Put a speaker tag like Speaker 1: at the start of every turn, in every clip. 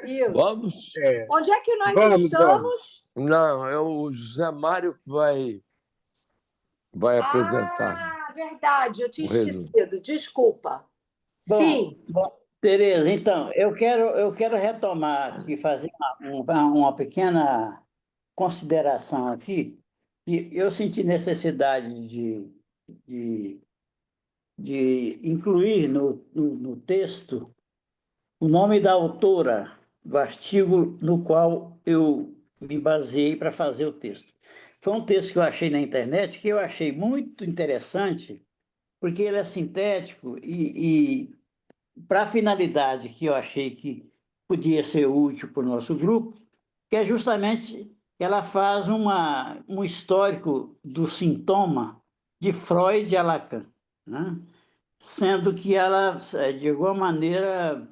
Speaker 1: Isso.
Speaker 2: Vamos?
Speaker 1: Onde é que nós
Speaker 3: Vamos.
Speaker 1: estamos?
Speaker 2: Não, é o José Mário que vai apresentar
Speaker 1: Verdade, eu
Speaker 2: o
Speaker 1: tinha
Speaker 2: resumo.
Speaker 1: esquecido. Desculpa.
Speaker 4: Bom,
Speaker 1: Sim.
Speaker 4: Tereza, então, eu quero retomar aqui, fazer uma pequena consideração aqui, e eu senti necessidade de, de incluir no texto o nome da autora do artigo no qual eu me baseei para fazer o texto. Foi um texto que eu achei na internet, que eu achei muito interessante, porque ele é sintético e para a finalidade que eu achei que podia ser útil para o nosso grupo, que é justamente que ela faz um histórico do sintoma de Freud a Lacan, né? Sendo que ela, de alguma maneira,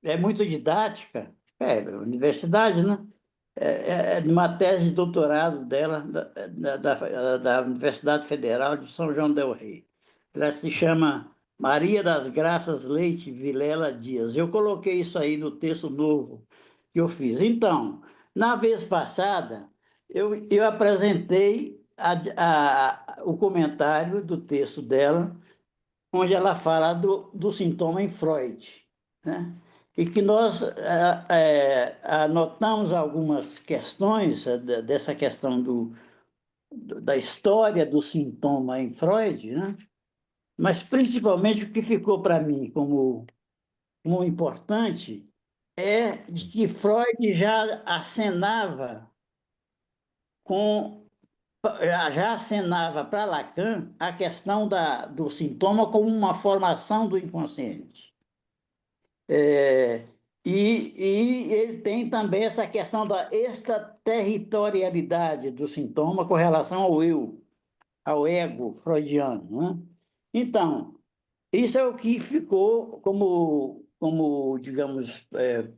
Speaker 4: é muito didática, universidade, né? É de uma tese de doutorado dela, da Universidade Federal de São João del Rei. Ela se chama Maria das Graças Leite Vilela Dias. Eu coloquei isso aí no texto novo que eu fiz. Então, na vez passada, eu apresentei o comentário do texto dela, onde ela fala do sintoma em Freud, né? E que nós anotamos algumas questões dessa questão da história do sintoma em Freud, né? Mas principalmente o que ficou para mim como importante é de que Freud já acenava com já acenava para Lacan a questão do sintoma como uma formação do inconsciente. É, e ele tem também essa questão da extraterritorialidade do sintoma com relação ao eu, ao ego freudiano, né? Então, isso é o que ficou como digamos,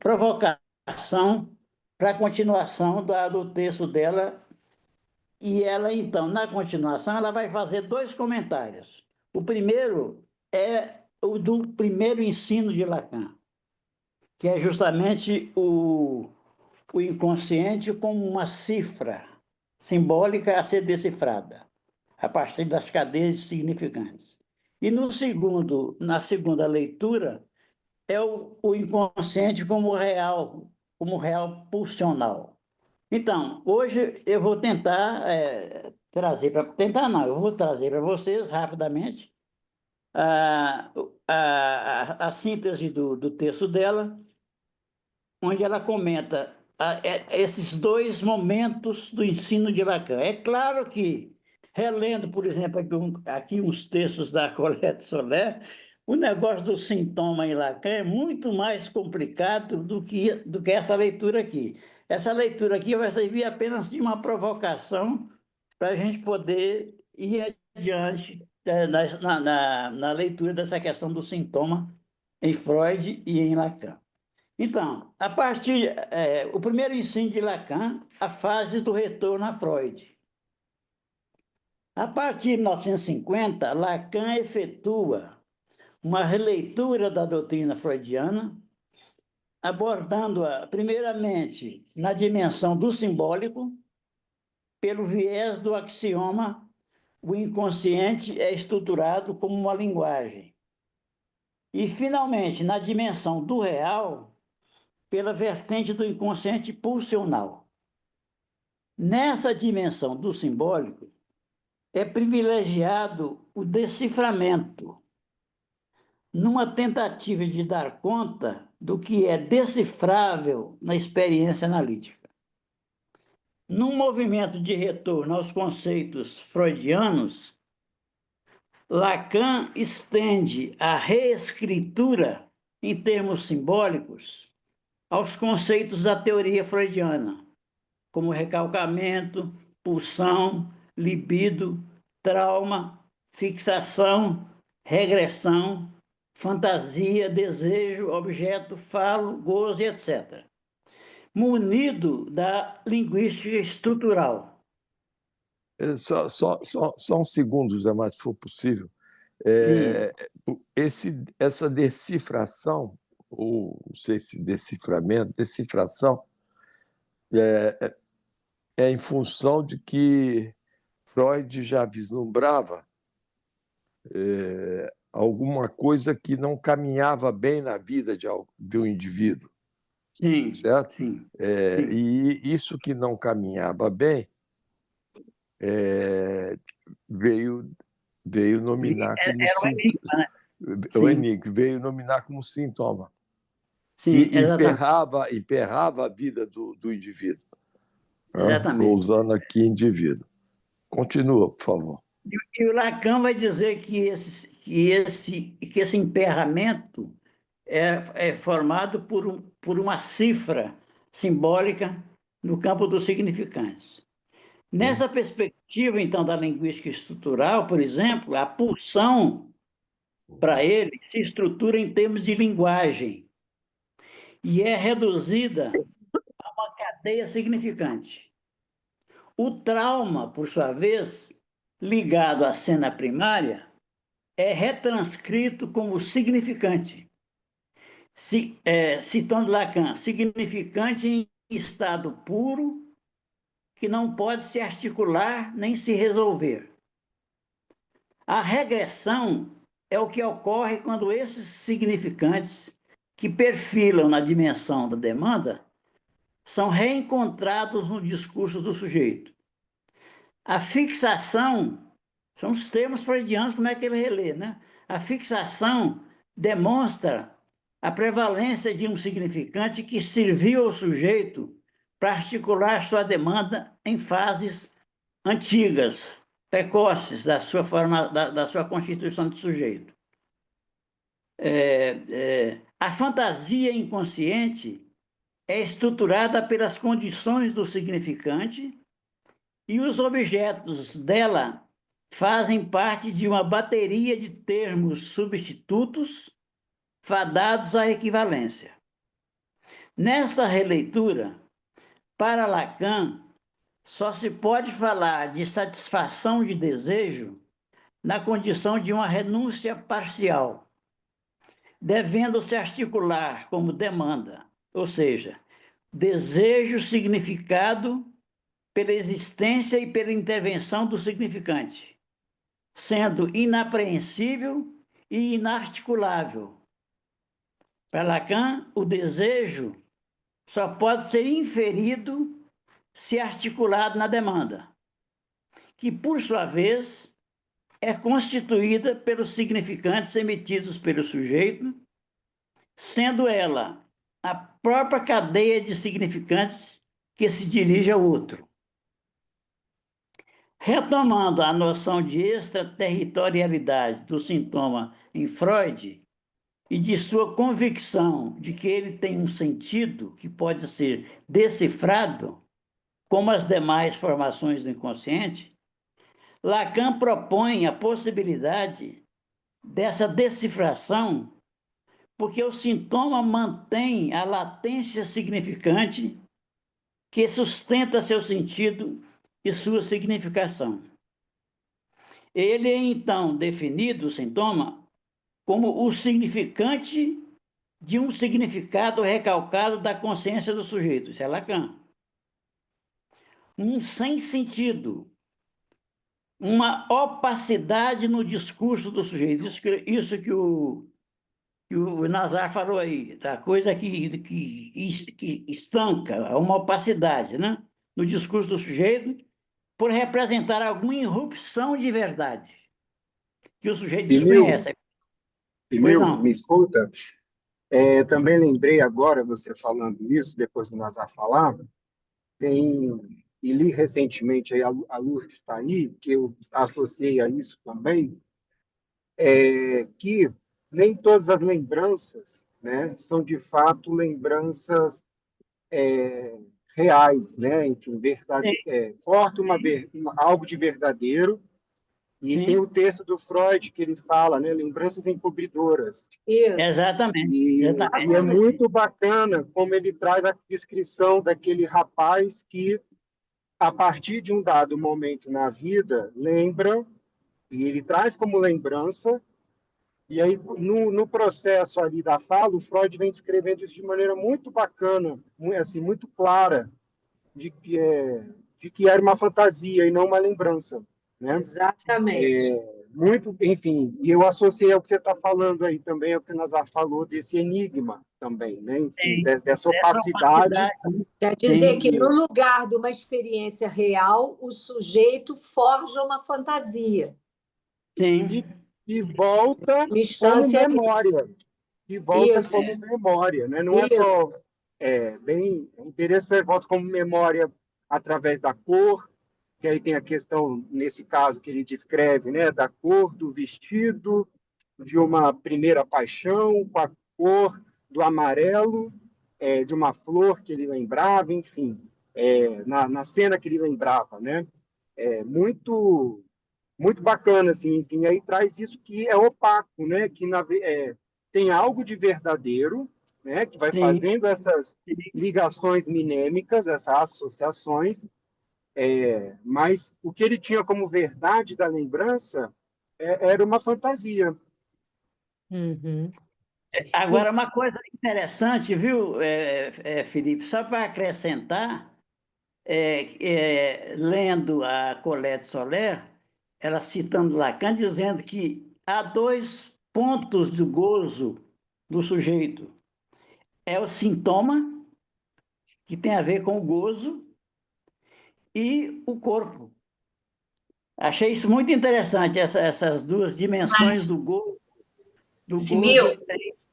Speaker 4: provocação para a continuação do texto dela. E ela, então, na continuação, ela vai fazer dois comentários. O primeiro é o do primeiro ensino de Lacan, que é justamente o inconsciente como uma cifra simbólica a ser decifrada, a partir das cadeias significantes. E na segunda leitura, é o inconsciente como real pulsional. Então, hoje eu vou tentar trazer para... Tentar não, eu vou trazer para vocês rapidamente a, a síntese do texto dela, onde ela comenta esses dois momentos do ensino de Lacan. É claro que, relendo, por exemplo, aqui uns textos da Colette Soler, o negócio do sintoma em Lacan é muito mais complicado do que essa leitura aqui. Essa leitura aqui vai servir apenas de uma provocação para a gente poder ir adiante na leitura dessa questão do sintoma em Freud e em Lacan. Então, o primeiro ensino de Lacan, a fase do retorno a Freud. A partir de 1950, Lacan efetua uma releitura da doutrina freudiana, abordando-a, primeiramente, na dimensão do simbólico, pelo viés do axioma: o inconsciente é estruturado como uma linguagem. E, finalmente, na dimensão do real, pela vertente do inconsciente pulsional. Nessa dimensão do simbólico, é privilegiado o deciframento, numa tentativa de dar conta do que é decifrável na experiência analítica. Num movimento de retorno aos conceitos freudianos, Lacan estende a reescritura em termos simbólicos aos conceitos da teoria freudiana, como recalcamento, pulsão, libido, trauma, fixação, regressão, fantasia, desejo, objeto, falo, gozo, etc. Munido da linguística estrutural.
Speaker 2: Só um segundo, Zé, mas se for possível.
Speaker 4: Sim.
Speaker 2: Essa decifração ou não sei se decifração, é em função de que Freud já vislumbrava alguma coisa que não caminhava bem na vida de um indivíduo,
Speaker 4: Sim,
Speaker 2: certo?
Speaker 4: sim, sim.
Speaker 2: E isso que não caminhava bem veio, veio nominar como
Speaker 4: Era um
Speaker 2: sintoma,
Speaker 4: enigma, né? Sim,
Speaker 2: veio nominar como sintoma,
Speaker 4: sim,
Speaker 2: que
Speaker 4: exatamente.
Speaker 2: emperrava a vida do indivíduo. Estou
Speaker 4: Exatamente.
Speaker 2: usando aqui indivíduo. Continua, por favor.
Speaker 4: E o Lacan vai dizer que esse emperramento é formado por uma cifra simbólica no campo dos significantes. Nessa perspectiva, então, da linguística estrutural, por exemplo, a pulsão, para ele, se estrutura em termos de linguagem e é reduzida a uma cadeia significante. O trauma, por sua vez, ligado à cena primária, é retranscrito como significante. Citando Lacan, significante em estado puro que não pode se articular nem se resolver. A regressão é o que ocorre quando esses significantes que perfilam na dimensão da demanda são reencontrados no discurso do sujeito. A fixação, são os termos freudianos, como é que ele relê, né? A fixação demonstra a prevalência de um significante que serviu ao sujeito para articular sua demanda em fases antigas, precoces da sua constituição de sujeito. A fantasia inconsciente é estruturada pelas condições do significante e os objetos dela fazem parte de uma bateria de termos substitutos fadados à equivalência. Nessa releitura, para Lacan, só se pode falar de satisfação de desejo na condição de uma renúncia parcial, devendo se articular como demanda, ou seja, desejo significado pela existência e pela intervenção do significante, sendo inapreensível e inarticulável. Para Lacan, o desejo só pode ser inferido se articulado na demanda, que, por sua vez, é constituída pelos significantes emitidos pelo sujeito, sendo ela a própria cadeia de significantes que se dirige ao outro. Retomando a noção de extraterritorialidade do sintoma em Freud e de sua convicção de que ele tem um sentido que pode ser decifrado, como as demais formações do inconsciente, Lacan propõe a possibilidade dessa decifração porque o sintoma mantém a latência significante que sustenta seu sentido e sua significação. Ele é, então, definido, o sintoma, como o significante de um significado recalcado da consciência do sujeito. Isso é Lacan. Um sem-sentido, uma opacidade no discurso do sujeito. Isso que o Nazar falou aí, da coisa que estanca, uma opacidade, né? No discurso do sujeito, por representar alguma irrupção de verdade que o sujeito
Speaker 3: Emil,
Speaker 4: desconhece. Pois
Speaker 3: Emil, me
Speaker 4: não.
Speaker 3: escuta? Também lembrei agora, você falando isso, depois do Nazar falar, e li recentemente aí a Lourdes está aí, que eu associei a isso também, que nem todas as lembranças, né, são de fato lembranças reais, né? Enfim,
Speaker 4: Sim,
Speaker 3: corta algo de verdadeiro. E tem o
Speaker 4: sim,
Speaker 3: texto do Freud que ele fala, né, lembranças encobridoras.
Speaker 1: Isso.
Speaker 4: exatamente,
Speaker 3: E é
Speaker 4: exatamente.
Speaker 3: muito bacana como ele traz a descrição daquele rapaz que, a partir de um dado momento na vida, lembra, e ele traz como lembrança E aí, no processo ali da fala, o Freud vem descrevendo isso de maneira muito bacana, assim, muito clara, de que era uma fantasia e não uma lembrança, né?
Speaker 1: Exatamente.
Speaker 3: Muito, enfim, e eu associei ao que você está falando aí também, ao que o Nazar falou desse enigma também, né? Enfim,
Speaker 4: Tem
Speaker 3: dessa
Speaker 4: essa
Speaker 3: opacidade.
Speaker 4: opacidade.
Speaker 1: Quer dizer
Speaker 4: Tem,
Speaker 1: que no lugar de uma experiência real, o sujeito forja uma fantasia.
Speaker 3: E,
Speaker 4: sim,
Speaker 3: e volta
Speaker 1: Uma
Speaker 3: como
Speaker 1: instância disso.
Speaker 3: memória, e volta como
Speaker 1: Isso,
Speaker 3: memória, né? Não é só
Speaker 1: isso.
Speaker 3: bem interessante, volta como memória através da cor, que aí tem a questão, nesse caso que ele descreve, né, da cor do vestido, de uma primeira paixão, com a cor do amarelo, de uma flor que ele lembrava, enfim, na cena que ele lembrava, né? Muito muito bacana, assim, enfim, aí traz isso que é opaco, né? Que tem algo de verdadeiro, né? Que vai
Speaker 4: sim,
Speaker 3: fazendo essas ligações minêmicas, essas associações, mas o que ele tinha como verdade da lembrança era uma fantasia.
Speaker 1: Uhum. E-
Speaker 4: agora, uma coisa interessante, viu, Felipe, só para acrescentar, lendo a Colette Soler, ela citando Lacan, dizendo que há dois pontos do gozo do sujeito. É o sintoma, que tem a ver com o gozo, e o corpo. Achei isso muito interessante, essas duas dimensões
Speaker 5: Mas,
Speaker 4: do gozo
Speaker 5: Simil,
Speaker 4: que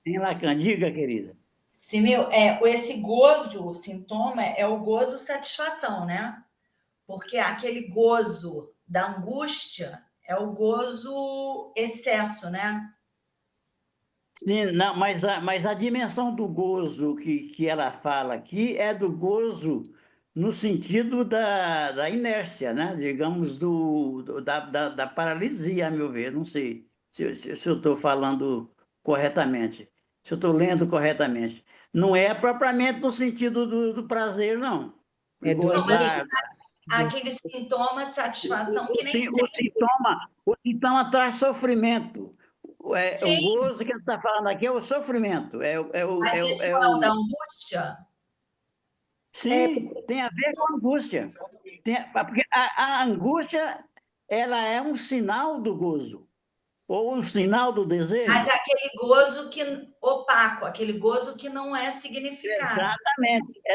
Speaker 4: tem em Lacan. Diga, querida.
Speaker 5: Simil, esse gozo, o sintoma, é o gozo satisfação, né? Porque aquele gozo da angústia é o gozo excesso, né?
Speaker 4: Sim, não, mas a dimensão do gozo que ela fala aqui é do gozo no sentido da inércia, né? Digamos, da paralisia, a meu ver. Não sei se eu estou falando corretamente, se eu estou lendo corretamente. Não é propriamente no sentido do prazer, não.
Speaker 1: É do
Speaker 5: Não, mas
Speaker 4: Gozar.
Speaker 5: aquele sintoma de satisfação que nem
Speaker 4: O
Speaker 5: sempre.
Speaker 4: sintoma traz sofrimento. O
Speaker 5: Sim,
Speaker 4: gozo que ele está falando aqui é o sofrimento.
Speaker 5: mas esse não é o da angústia?
Speaker 1: é,
Speaker 4: Sim, tem a ver com a angústia. Porque a angústia ela é um sinal do gozo, ou um sinal do
Speaker 5: Mas é
Speaker 4: desejo.
Speaker 5: aquele gozo que opaco, aquele gozo que não é significado.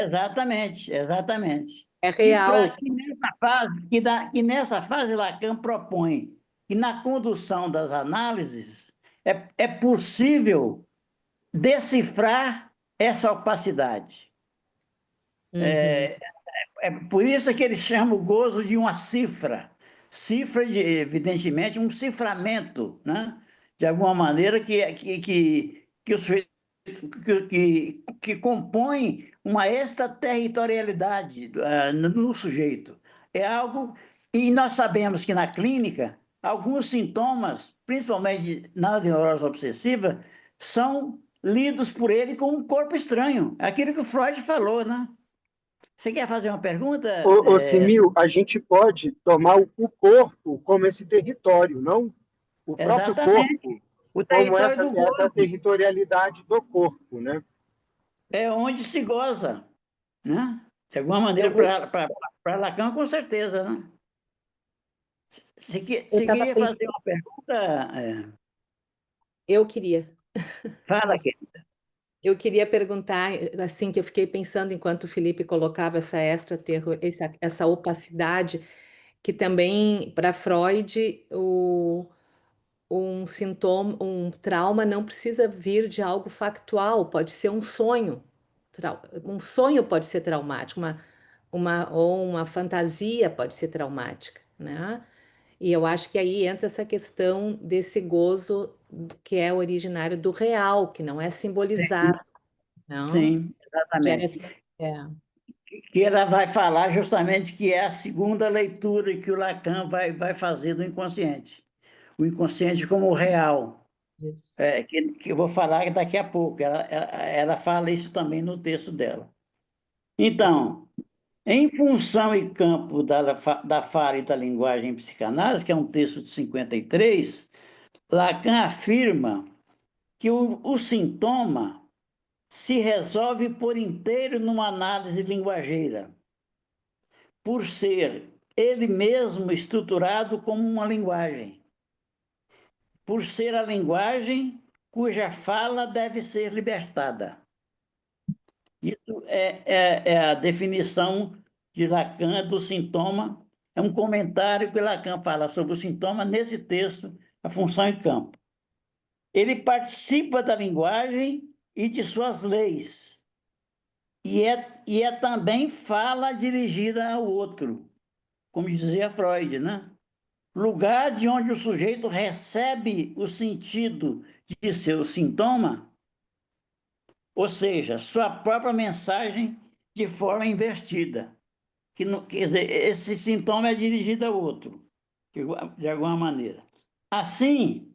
Speaker 4: Exatamente.
Speaker 1: é
Speaker 4: Que
Speaker 1: real.
Speaker 4: que nessa fase Lacan propõe que na condução das análises é possível decifrar essa opacidade.
Speaker 1: Uhum.
Speaker 4: É por isso que eles chamam o gozo de uma cifra. Cifra, evidentemente, um ciframento, né? De alguma maneira que o sujeito que compõe uma extraterritorialidade no sujeito. É algo. E nós sabemos que na clínica, alguns sintomas, principalmente na neurose obsessiva, são lidos por ele como um corpo estranho. Aquilo que o Freud falou, né? Você quer fazer uma pergunta?
Speaker 3: Simil, a gente pode tomar o corpo como esse território, não? O próprio
Speaker 4: Exatamente.
Speaker 3: corpo
Speaker 4: O
Speaker 3: como
Speaker 4: território do
Speaker 3: essa
Speaker 4: gozo
Speaker 3: territorialidade do corpo, né?
Speaker 4: é onde se goza, né? De alguma
Speaker 1: Eu
Speaker 4: maneira, para Lacan, com certeza, né? Você
Speaker 1: estava
Speaker 4: queria fazer
Speaker 1: pensando,
Speaker 4: uma pergunta?
Speaker 1: eu queria.
Speaker 4: Fala aqui.
Speaker 1: Eu queria perguntar, assim, que eu fiquei pensando enquanto o Felipe colocava essa essa opacidade, que também, para Freud, um sintoma, um trauma não precisa vir de algo factual, pode ser um sonho. Um sonho pode ser traumático, ou uma fantasia pode ser traumática, né? E eu acho que aí entra essa questão desse gozo que é originário do real, que não é
Speaker 4: Sim,
Speaker 1: simbolizado, não?
Speaker 4: sim,
Speaker 1: Gera
Speaker 4: exatamente.
Speaker 1: é,
Speaker 4: Que ela vai falar justamente que é a segunda leitura que o Lacan vai fazer do inconsciente. O inconsciente como real,
Speaker 1: isso.
Speaker 4: que eu vou falar daqui a pouco. Ela fala isso também no texto dela. Então, em função e campo da fala e da linguagem em psicanálise, que é um texto de 53, Lacan afirma que o sintoma se resolve por inteiro numa análise linguageira, por ser ele mesmo estruturado como uma linguagem, por ser a linguagem cuja fala deve ser libertada. Isso é a definição de Lacan do sintoma, é um comentário que Lacan fala sobre o sintoma nesse texto, A Função em Campo. Ele participa da linguagem e de suas leis, e é também fala dirigida ao outro, como dizia Freud, né? Lugar de onde o sujeito recebe o sentido de seu sintoma, ou seja, sua própria mensagem de forma invertida. Quer dizer, esse sintoma é dirigido ao outro, de alguma maneira. Assim,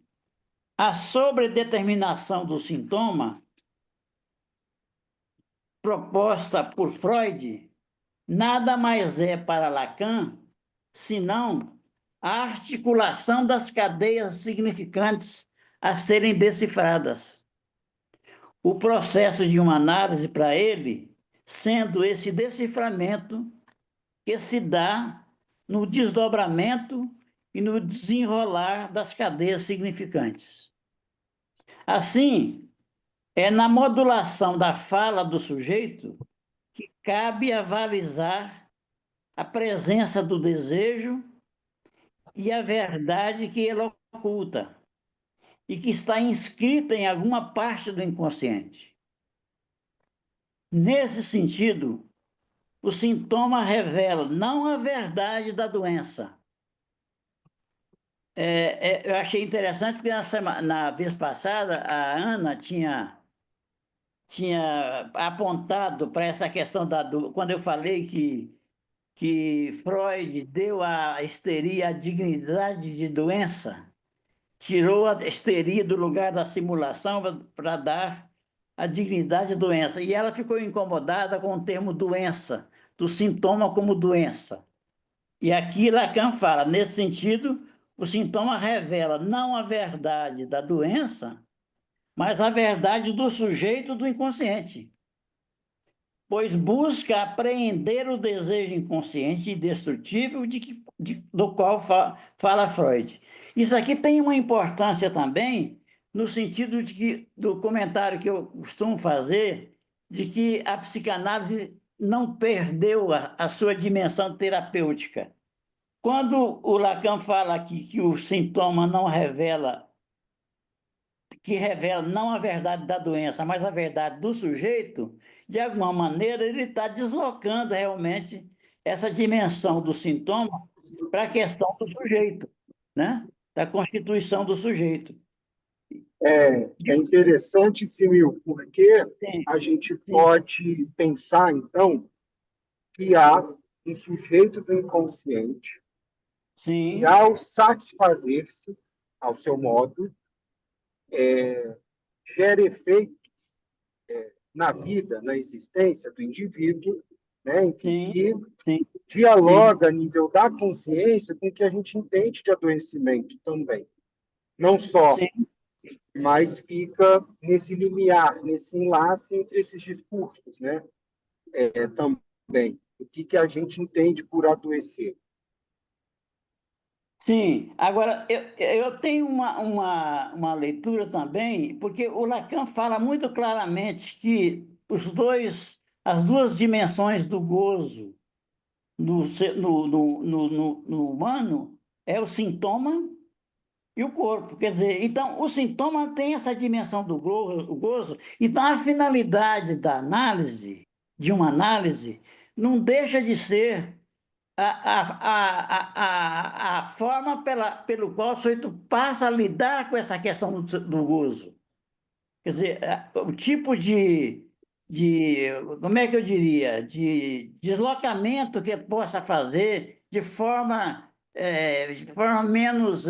Speaker 4: a sobredeterminação do sintoma, proposta por Freud, nada mais é para Lacan senão a articulação das cadeias significantes a serem decifradas. O processo de uma análise para ele sendo esse deciframento que se dá no desdobramento e no desenrolar das cadeias significantes. Assim, é na modulação da fala do sujeito que cabe avalizar a presença do desejo e a verdade que ele oculta e que está inscrita em alguma parte do inconsciente. Nesse sentido, o sintoma revela não a verdade da doença. Eu achei interessante porque na vez passada a Ana tinha apontado para essa questão quando eu falei que Freud deu à histeria a dignidade de doença, tirou a histeria do lugar da simulação para dar a dignidade de doença. E ela ficou incomodada com o termo doença, do sintoma como doença. E aqui Lacan fala, nesse sentido, o sintoma revela não a verdade da doença, mas a verdade do sujeito do inconsciente, pois busca apreender o desejo inconsciente e destrutível do qual fala Freud. Isso aqui tem uma importância também no sentido do comentário que eu costumo fazer, de que a psicanálise não perdeu a sua dimensão terapêutica. Quando o Lacan fala aqui que o sintoma não revela, que revela não a verdade da doença, mas a verdade do sujeito, de alguma maneira ele está deslocando realmente essa dimensão do sintoma para a questão do sujeito, né? Da constituição do sujeito.
Speaker 3: É interessante, Simil, porque
Speaker 4: Sim,
Speaker 3: a gente
Speaker 4: sim,
Speaker 3: pode pensar, então, que há um sujeito do inconsciente que,
Speaker 4: sim,
Speaker 3: ao satisfazer-se, ao seu modo, gera efeitos na vida, na existência do indivíduo, né, enfim,
Speaker 4: sim,
Speaker 3: que
Speaker 4: sim, sim,
Speaker 3: dialoga a nível da consciência com o que a gente entende de adoecimento também. Não só,
Speaker 4: sim.
Speaker 3: mas fica nesse limiar, nesse enlace entre esses discursos, né? Também. O que a gente entende por adoecer?
Speaker 4: Sim, agora eu tenho uma leitura também, porque o Lacan fala muito claramente que as duas dimensões do gozo no humano é o sintoma e o corpo. Quer dizer, então o sintoma tem essa dimensão do o gozo, então a finalidade da análise, de uma análise, não deixa de ser a forma pelo qual o sujeito passa a lidar com essa questão do gozo. Quer dizer, o tipo como é que eu diria, de deslocamento que ele possa fazer de forma menos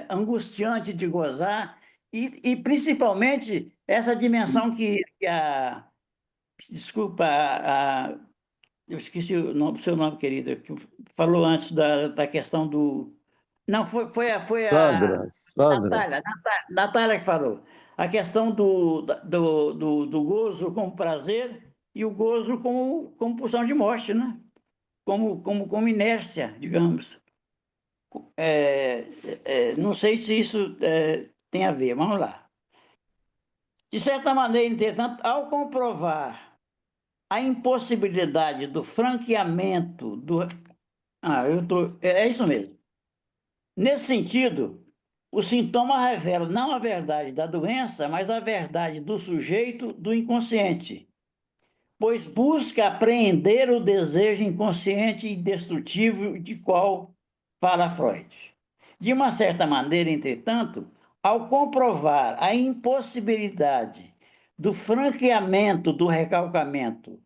Speaker 4: angustiante de gozar, e principalmente essa dimensão desculpa, eu esqueci o seu nome, querida, que falou antes da questão do... Não, foi a
Speaker 2: Sandra.
Speaker 4: Natália que falou. A questão do gozo como prazer e o gozo como pulsão de morte, né? Como inércia, digamos. Não sei se isso tem a ver, vamos lá. De certa maneira, entretanto, ao comprovar a impossibilidade do franqueamento do... É isso mesmo. Nesse sentido, o sintoma revela não a verdade da doença, mas a verdade do sujeito do inconsciente, pois busca apreender o desejo inconsciente e destrutivo de qual fala Freud. De uma certa maneira, entretanto, ao comprovar a impossibilidade do franqueamento do recalcamento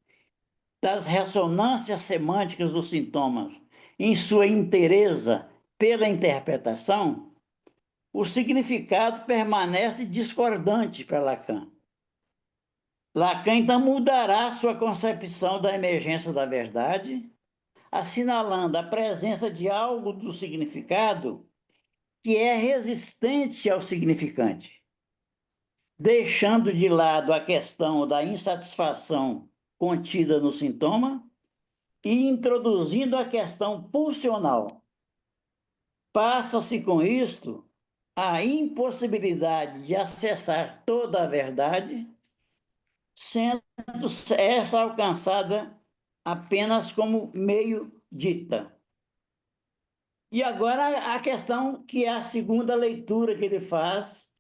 Speaker 4: das ressonâncias semânticas dos sintomas em sua inteireza pela interpretação, o significado permanece discordante para Lacan. Lacan, então, mudará sua concepção da emergência da verdade, assinalando a presença de algo do significado que é resistente ao significante, deixando de lado a questão da insatisfação contida no sintoma e introduzindo a questão pulsional. Passa-se com isto a impossibilidade de acessar toda a verdade, sendo essa alcançada apenas como meio dita. E agora a questão que é a segunda leitura que ele faz,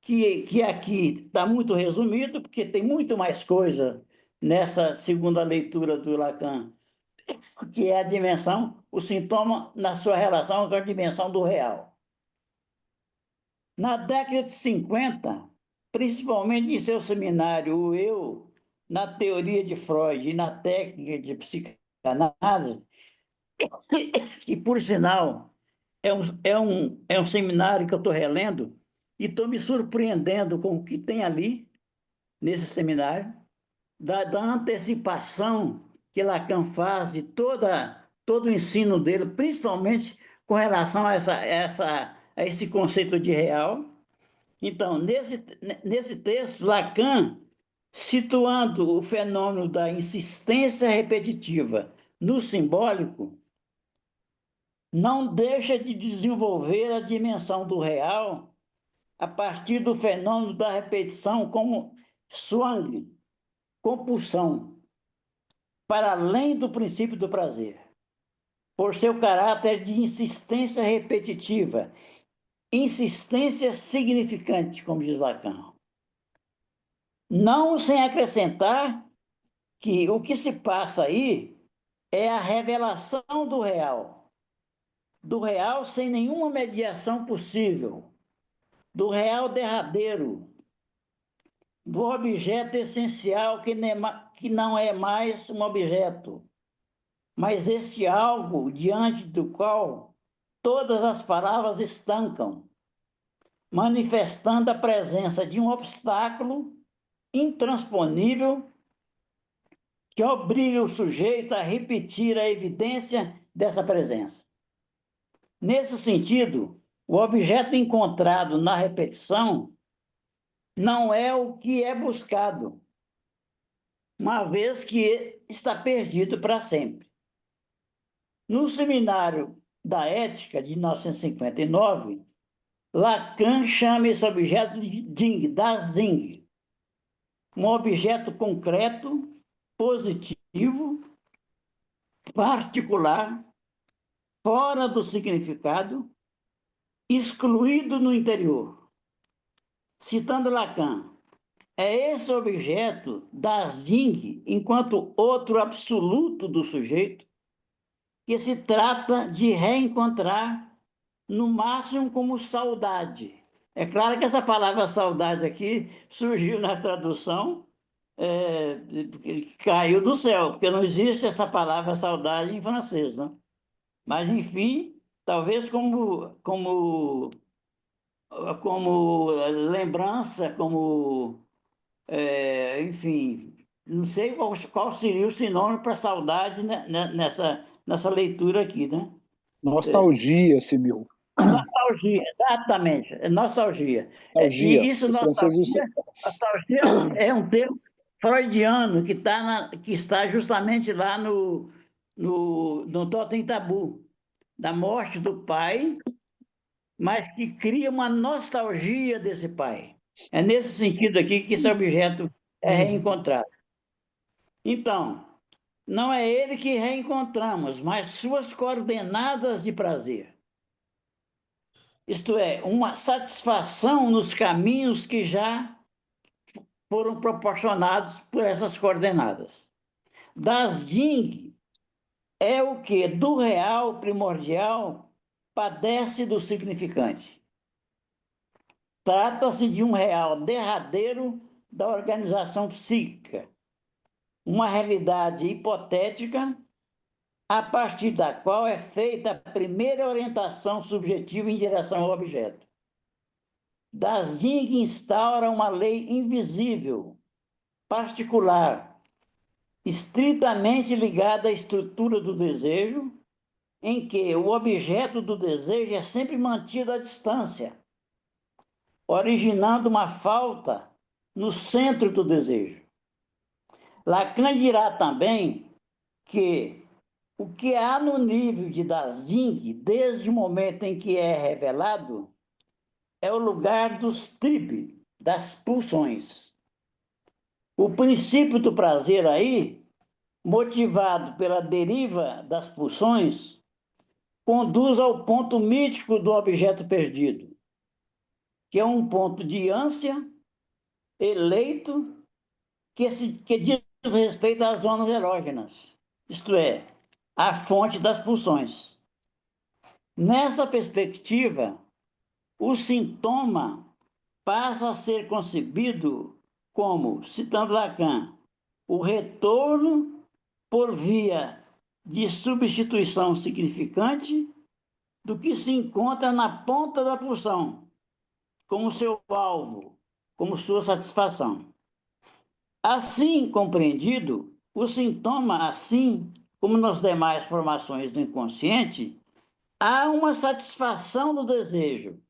Speaker 4: que aqui está muito resumido, porque tem muito mais coisa nessa segunda leitura do Lacan, que é a dimensão, o sintoma na sua relação com a dimensão do real. Na década de 50, principalmente em seu seminário O Eu, na teoria de Freud e na técnica de psicanálise, que, por sinal, é um seminário que eu estou relendo e estou me surpreendendo com o que tem ali, nesse seminário, da antecipação que Lacan faz de todo o ensino dele, principalmente com relação a esse conceito de real. Então, nesse texto, Lacan, situando o fenômeno da insistência repetitiva no simbólico, não deixa de desenvolver a dimensão do real a partir do fenômeno da repetição como swang, compulsão, para além do princípio do prazer, por seu caráter de insistência repetitiva, insistência significante, como diz Lacan. Não sem acrescentar que o que se passa aí é a revelação do real sem nenhuma mediação possível, do real derradeiro, do objeto essencial que não é mais um objeto, mas este algo diante do qual todas as palavras estancam, manifestando a presença de um obstáculo intransponível que obriga o sujeito a repetir a evidência dessa presença. Nesse sentido, o objeto encontrado na repetição não é o que é buscado, uma vez que está perdido para sempre. No Seminário da Ética, de 1959, Lacan chama esse objeto de Ding, das Ding, um objeto concreto, positivo, particular, fora do significado, excluído no interior. Citando Lacan, é esse objeto das Ding, enquanto outro absoluto do sujeito, que se trata de reencontrar, no máximo como saudade. É claro que essa palavra saudade aqui surgiu na tradução, caiu do céu, porque não existe essa palavra saudade em francês, né? Mas, enfim, talvez como lembrança, enfim, não sei qual seria o sinônimo para saudade, né, nessa leitura aqui, né?
Speaker 6: Nostalgia, Sibyl.
Speaker 4: Nostalgia, exatamente, é nostalgia.
Speaker 6: Nostalgia.
Speaker 4: E isso,
Speaker 6: Os franceses usam.
Speaker 4: nostalgia é um termo freudiano que está justamente lá no Totem Tabu, da morte do pai, mas que cria uma nostalgia desse pai. É nesse sentido aqui que esse objeto é reencontrado. Então, não é ele que reencontramos, mas suas coordenadas de prazer. Isto é, uma satisfação nos caminhos que já foram proporcionados por essas coordenadas. Das Ding é o que do real primordial padece do significante. Trata-se de um real derradeiro da organização psíquica, uma realidade hipotética a partir da qual é feita a primeira orientação subjetiva em direção ao objeto. Das Ding instaura uma lei invisível, particular, estritamente ligada à estrutura do desejo, em que o objeto do desejo é sempre mantido à distância, originando uma falta no centro do desejo. Lacan dirá também que o que há no nível de Das Ding, desde o momento em que é revelado, é o lugar dos trip, das pulsões. O princípio do prazer aí, motivado pela deriva das pulsões, conduz ao ponto mítico do objeto perdido, que é um ponto de ânsia eleito que diz respeito às zonas erógenas, isto é, à fonte das pulsões. Nessa perspectiva, o sintoma passa a ser concebido como, citando Lacan, o retorno por via de substituição significante do que se encontra na ponta da pulsão, como seu alvo, como sua satisfação. Assim compreendido, o sintoma, assim como nas demais formações do inconsciente, há uma satisfação do desejo.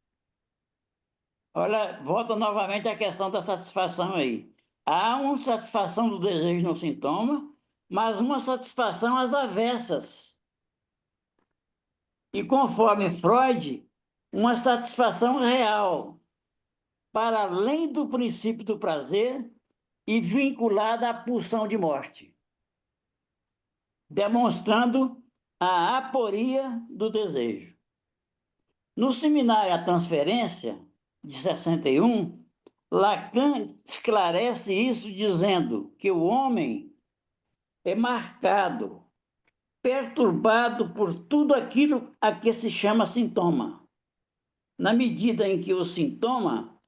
Speaker 4: Olha, volta novamente à questão da satisfação aí. Há uma satisfação do desejo no sintoma, mas uma satisfação às avessas. E conforme Freud, uma satisfação real, para além do princípio do prazer e vinculada à pulsão de morte, demonstrando a aporia do desejo. No seminário A Transferência, de 61, Lacan esclarece isso dizendo que o homem é marcado, perturbado por tudo aquilo a que se chama sintoma, na medida em que o sintoma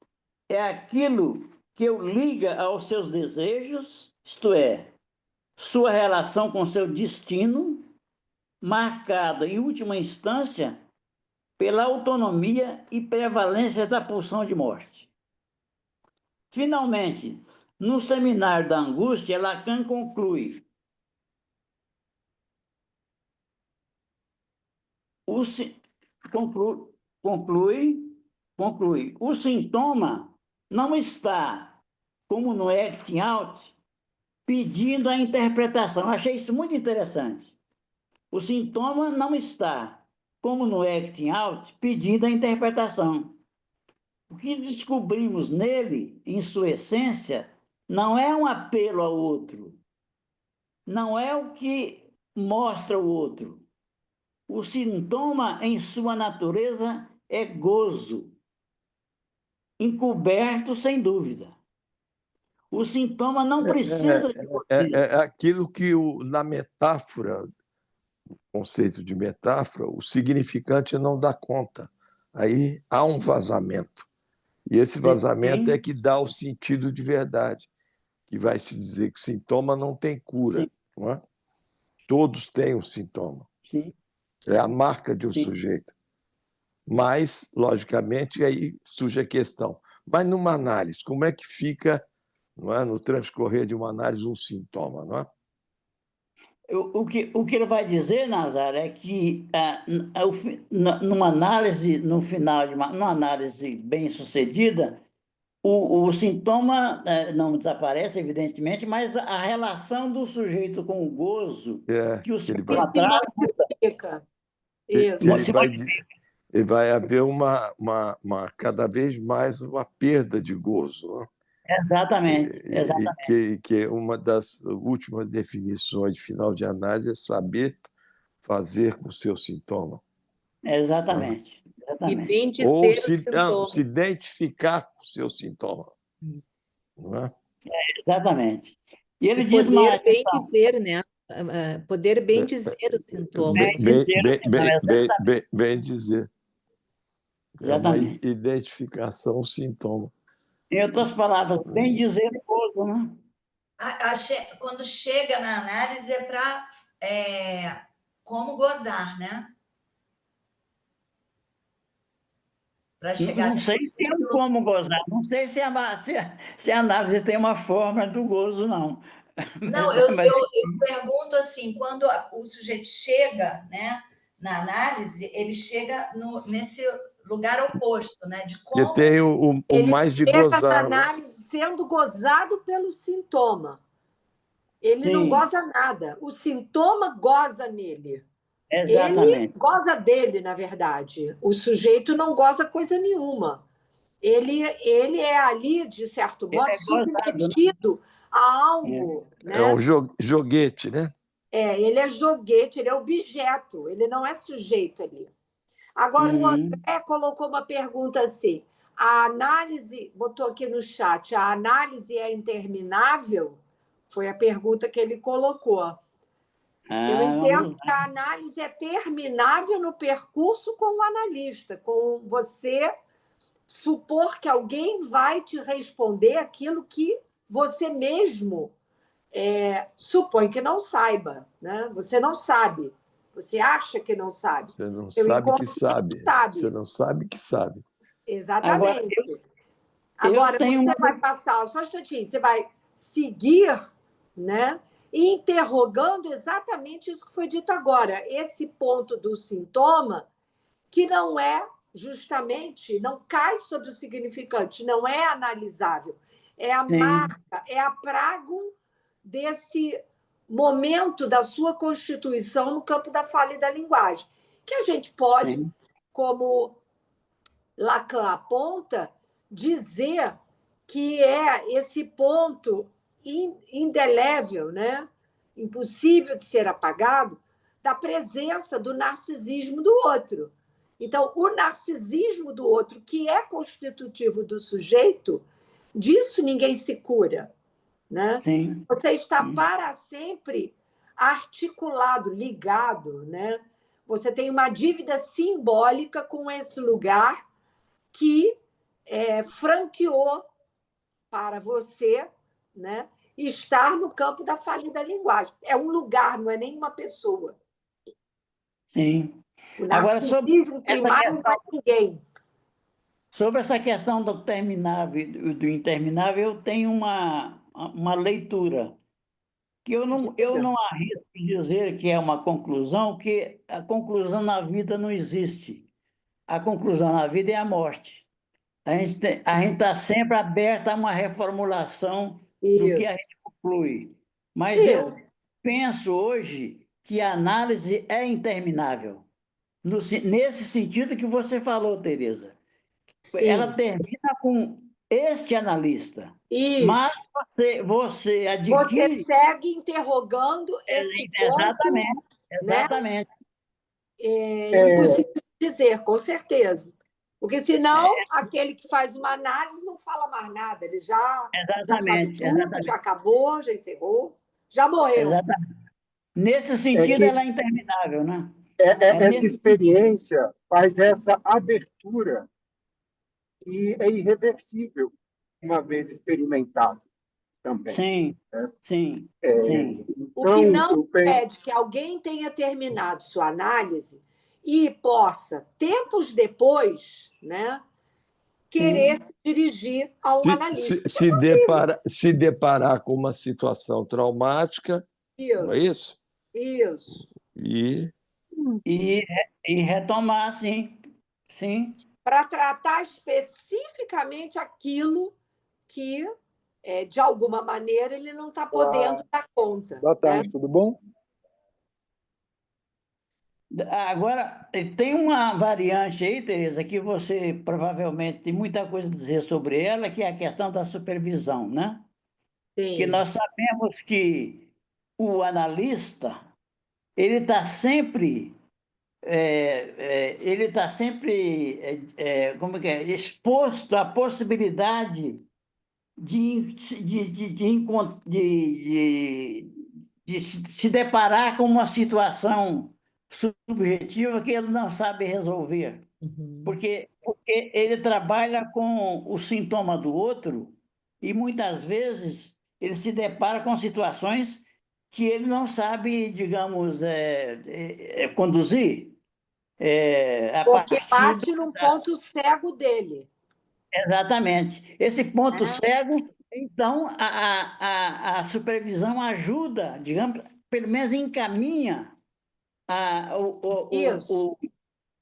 Speaker 4: é aquilo que o liga aos seus desejos, isto é, sua relação com seu destino, marcada, em última instância, pela autonomia e prevalência da pulsão de morte. Finalmente, no Seminário da Angústia, Lacan conclui: o sintoma não está, como no acting out, pedindo a interpretação. Achei isso muito interessante. O sintoma não está, como no acting out, pedindo a interpretação. O que descobrimos nele, em sua essência, não é um apelo ao outro, não é o que mostra o outro. O sintoma, em sua natureza, é gozo, encoberto sem dúvida. O sintoma não precisa de você.
Speaker 2: É aquilo que, na metáfora, o conceito de metáfora, o significante não dá conta. Aí há um vazamento. E esse vazamento é que dá o sentido de verdade, que vai se dizer que o sintoma não tem cura. Não é? Todos têm um sintoma.
Speaker 4: Sim.
Speaker 2: É a marca de um sujeito. Mas, logicamente, aí surge a questão. Mas numa análise, como é que fica, não é, no transcorrer de uma análise, um sintoma? Não é?
Speaker 4: O que ele vai dizer, Nazar, é que numa análise, no final de uma análise bem-sucedida, o sintoma não desaparece, evidentemente, mas a relação do sujeito com o gozo que o
Speaker 2: que ele
Speaker 1: E
Speaker 2: vai,
Speaker 4: sintoma
Speaker 1: se
Speaker 4: traz,
Speaker 1: modifica.
Speaker 2: que
Speaker 1: Isso.
Speaker 2: ele vai, e vai haver cada vez mais uma perda de gozo, né?
Speaker 4: exatamente, exatamente,
Speaker 2: Que uma das últimas definições de final de análise é saber fazer com o seu sintoma, né?
Speaker 4: exatamente,
Speaker 1: E
Speaker 4: exatamente.
Speaker 1: bem
Speaker 2: Ou
Speaker 1: dizer o sintoma.
Speaker 2: se identificar com o seu sintoma, não é?
Speaker 4: Exatamente. E
Speaker 1: E
Speaker 4: ele diz mais,
Speaker 1: poder bem
Speaker 4: então,
Speaker 1: dizer, né? Poder bem dizer o sintoma.
Speaker 4: bem dizer o sintoma, exatamente,
Speaker 2: Bem dizer. É uma
Speaker 4: exatamente.
Speaker 2: identificação, sintoma.
Speaker 4: Em outras palavras, bem dizer o gozo, né?
Speaker 5: Quando chega na análise é para como gozar, né? Para chegar
Speaker 4: Não sei se é um como gozar, não sei se a análise tem uma forma do gozo, não.
Speaker 5: Não,
Speaker 4: Mas
Speaker 5: eu pergunto assim, quando o sujeito chega, né, na análise, ele chega nesse lugar oposto, né, de
Speaker 2: Porque
Speaker 5: como
Speaker 2: tem o
Speaker 6: Ele
Speaker 2: mais de
Speaker 6: chega na
Speaker 2: gozar, né?
Speaker 6: análise sendo gozado pelo sintoma. Ele não
Speaker 4: sim,
Speaker 6: goza nada. O sintoma goza nele. Ele
Speaker 4: exatamente.
Speaker 6: goza dele, na verdade. O sujeito não goza coisa nenhuma. Ele é ali, de certo
Speaker 4: Ele
Speaker 6: modo,
Speaker 4: é gozado, né?
Speaker 6: submetido a
Speaker 4: É.
Speaker 6: algo,
Speaker 2: É um
Speaker 6: né?
Speaker 2: joguete, né?
Speaker 6: Ele é joguete, ele é objeto, ele não é sujeito ali. Agora, o
Speaker 4: Uhum.
Speaker 6: André colocou uma pergunta assim: a análise, botou aqui no chat, a análise é interminável? Foi a pergunta que ele colocou. Eu entendo
Speaker 4: Vamos
Speaker 6: que a análise é terminável no percurso com o analista, com você supor que alguém vai te responder aquilo que você mesmo supõe que não saiba, né? Você não sabe, você acha que não sabe.
Speaker 2: Você não
Speaker 6: Eu
Speaker 2: sabe que
Speaker 6: encontro quem
Speaker 2: sabe. Você
Speaker 6: sabe.
Speaker 2: não sabe que sabe.
Speaker 4: Agora,
Speaker 6: Exatamente.
Speaker 4: eu
Speaker 6: Agora,
Speaker 4: tenho
Speaker 6: você
Speaker 4: uma.
Speaker 6: vai passar, só um instantinho, você vai seguir, né, interrogando exatamente isso que foi dito agora, esse ponto do sintoma, que não é justamente, não cai sobre o significante, não é analisável, é a
Speaker 4: Sim,
Speaker 6: marca, é a prago desse momento da sua constituição no campo da fala e da linguagem, que a gente pode,
Speaker 4: sim,
Speaker 6: como Lacan aponta, dizer que é esse ponto indelével, né? Impossível de ser apagado, da presença do narcisismo do outro. Então, o narcisismo do outro, que é constitutivo do sujeito, disso ninguém se cura, né?
Speaker 4: sim,
Speaker 6: Você está
Speaker 4: sim,
Speaker 6: para sempre articulado, ligado, né? Você tem uma dívida simbólica com esse lugar que franqueou para você, né, estar no campo da falida linguagem. É um lugar, não é nenhuma pessoa.
Speaker 4: sim.
Speaker 6: O
Speaker 4: Agora,
Speaker 6: narcisismo primário não é ninguém.
Speaker 4: sobre essa questão do terminável e do interminável, eu tenho uma leitura que eu
Speaker 6: Diga.
Speaker 4: não arrisco dizer que é uma conclusão, que a conclusão na vida não existe. A conclusão na vida é a morte. A gente está sempre aberto a uma reformulação do que a
Speaker 6: Isso.
Speaker 4: gente conclui. Mas eu
Speaker 6: Isso.
Speaker 4: penso hoje que a análise é interminável, nesse sentido que você falou, Tereza. Ela
Speaker 6: Sim.
Speaker 4: termina com este analista, mas
Speaker 6: Isso.
Speaker 4: você
Speaker 6: Você
Speaker 4: adquire.
Speaker 6: segue interrogando esse ponto,
Speaker 4: Exatamente,
Speaker 6: né?
Speaker 4: exatamente,
Speaker 6: Impossível de dizer, com certeza. Porque senão aquele que faz uma análise não fala mais nada, ele já sabe
Speaker 4: exatamente,
Speaker 6: tudo, já
Speaker 4: exatamente,
Speaker 6: acabou, já encerrou, já morreu.
Speaker 4: exatamente. Nesse
Speaker 3: É
Speaker 4: sentido, ela
Speaker 3: que
Speaker 4: é interminável, né? É
Speaker 3: essa
Speaker 4: nesse...
Speaker 3: experiência faz essa abertura e é irreversível, uma vez experimentado também,
Speaker 4: Sim,
Speaker 3: né?
Speaker 4: sim, sim,
Speaker 6: O que
Speaker 3: Então,
Speaker 6: não impede que alguém tenha terminado sua análise e possa, tempos depois, né, querer
Speaker 4: sim,
Speaker 6: se dirigir a um analista.
Speaker 2: Se deparar com uma situação traumática, não é
Speaker 6: Isso,
Speaker 2: isso?
Speaker 6: Isso.
Speaker 2: E
Speaker 4: E retomar, sim. Sim.
Speaker 6: Para tratar especificamente aquilo que, de alguma maneira, ele não está podendo dar conta.
Speaker 3: Boa
Speaker 6: Né?
Speaker 3: tarde, tudo bom?
Speaker 4: Agora, tem uma variante aí, Tereza, que você provavelmente tem muita coisa a dizer sobre ela, que é a questão da supervisão, né? Que
Speaker 6: Sim.
Speaker 4: nós sabemos que o analista, ele está sempre, como que é, exposto à possibilidade de se deparar com uma situação subjetiva que ele não sabe resolver.
Speaker 1: Uhum.
Speaker 4: Porque ele trabalha com o sintoma do outro e muitas vezes ele se depara com situações que ele não sabe, digamos, conduzir a
Speaker 6: Porque
Speaker 4: partir
Speaker 6: bate num ponto cego dele.
Speaker 4: exatamente. Esse ponto
Speaker 6: Né?
Speaker 4: cego, então, a supervisão ajuda, digamos, pelo menos encaminha
Speaker 6: Isso.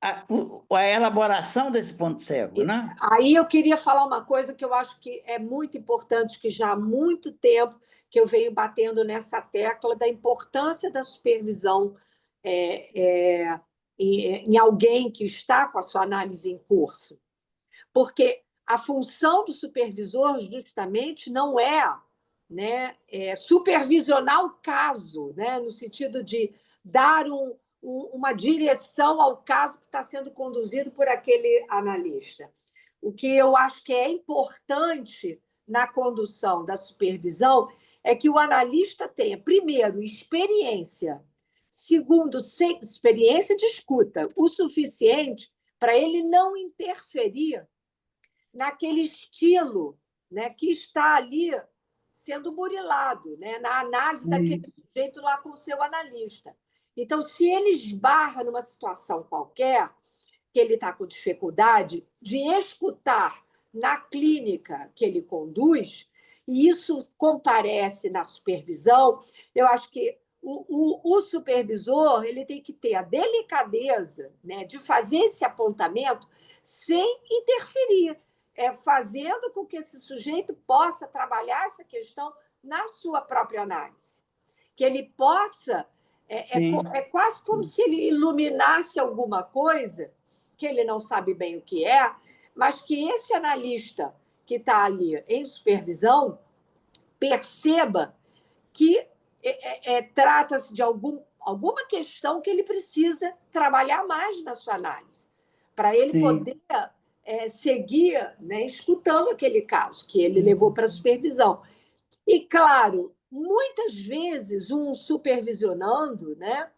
Speaker 4: a elaboração desse ponto cego,
Speaker 6: Isso.
Speaker 4: né?
Speaker 6: Aí eu queria falar uma coisa que eu acho que é muito importante, que já há muito tempo que eu venho batendo nessa tecla da importância da supervisão em alguém que está com a sua análise em curso. Porque a função do supervisor, justamente, não é, né, supervisionar o caso, né, no sentido de dar uma direção ao caso que está sendo conduzido por aquele analista. O que eu acho que é importante na condução da supervisão é que o analista tenha, primeiro, experiência, segundo, experiência de escuta, o suficiente para ele não interferir naquele estilo, né, que está ali sendo burilado, né, na análise daquele sujeito lá com o seu analista. Então, se ele esbarra numa situação qualquer, que ele está com dificuldade de escutar na clínica que ele conduz, e isso comparece na supervisão, eu acho que o supervisor ele tem que ter a delicadeza, né, de fazer esse apontamento sem interferir, fazendo com que esse sujeito possa trabalhar essa questão na sua própria análise. Que ele possa. É quase como se ele iluminasse alguma coisa que ele não sabe bem o que é, mas que esse analista que está ali em supervisão perceba que trata-se de alguma questão que ele precisa trabalhar mais na sua análise, para ele poder seguir, né, escutando aquele caso que ele levou para a supervisão. E, claro, muitas vezes um supervisionando, né,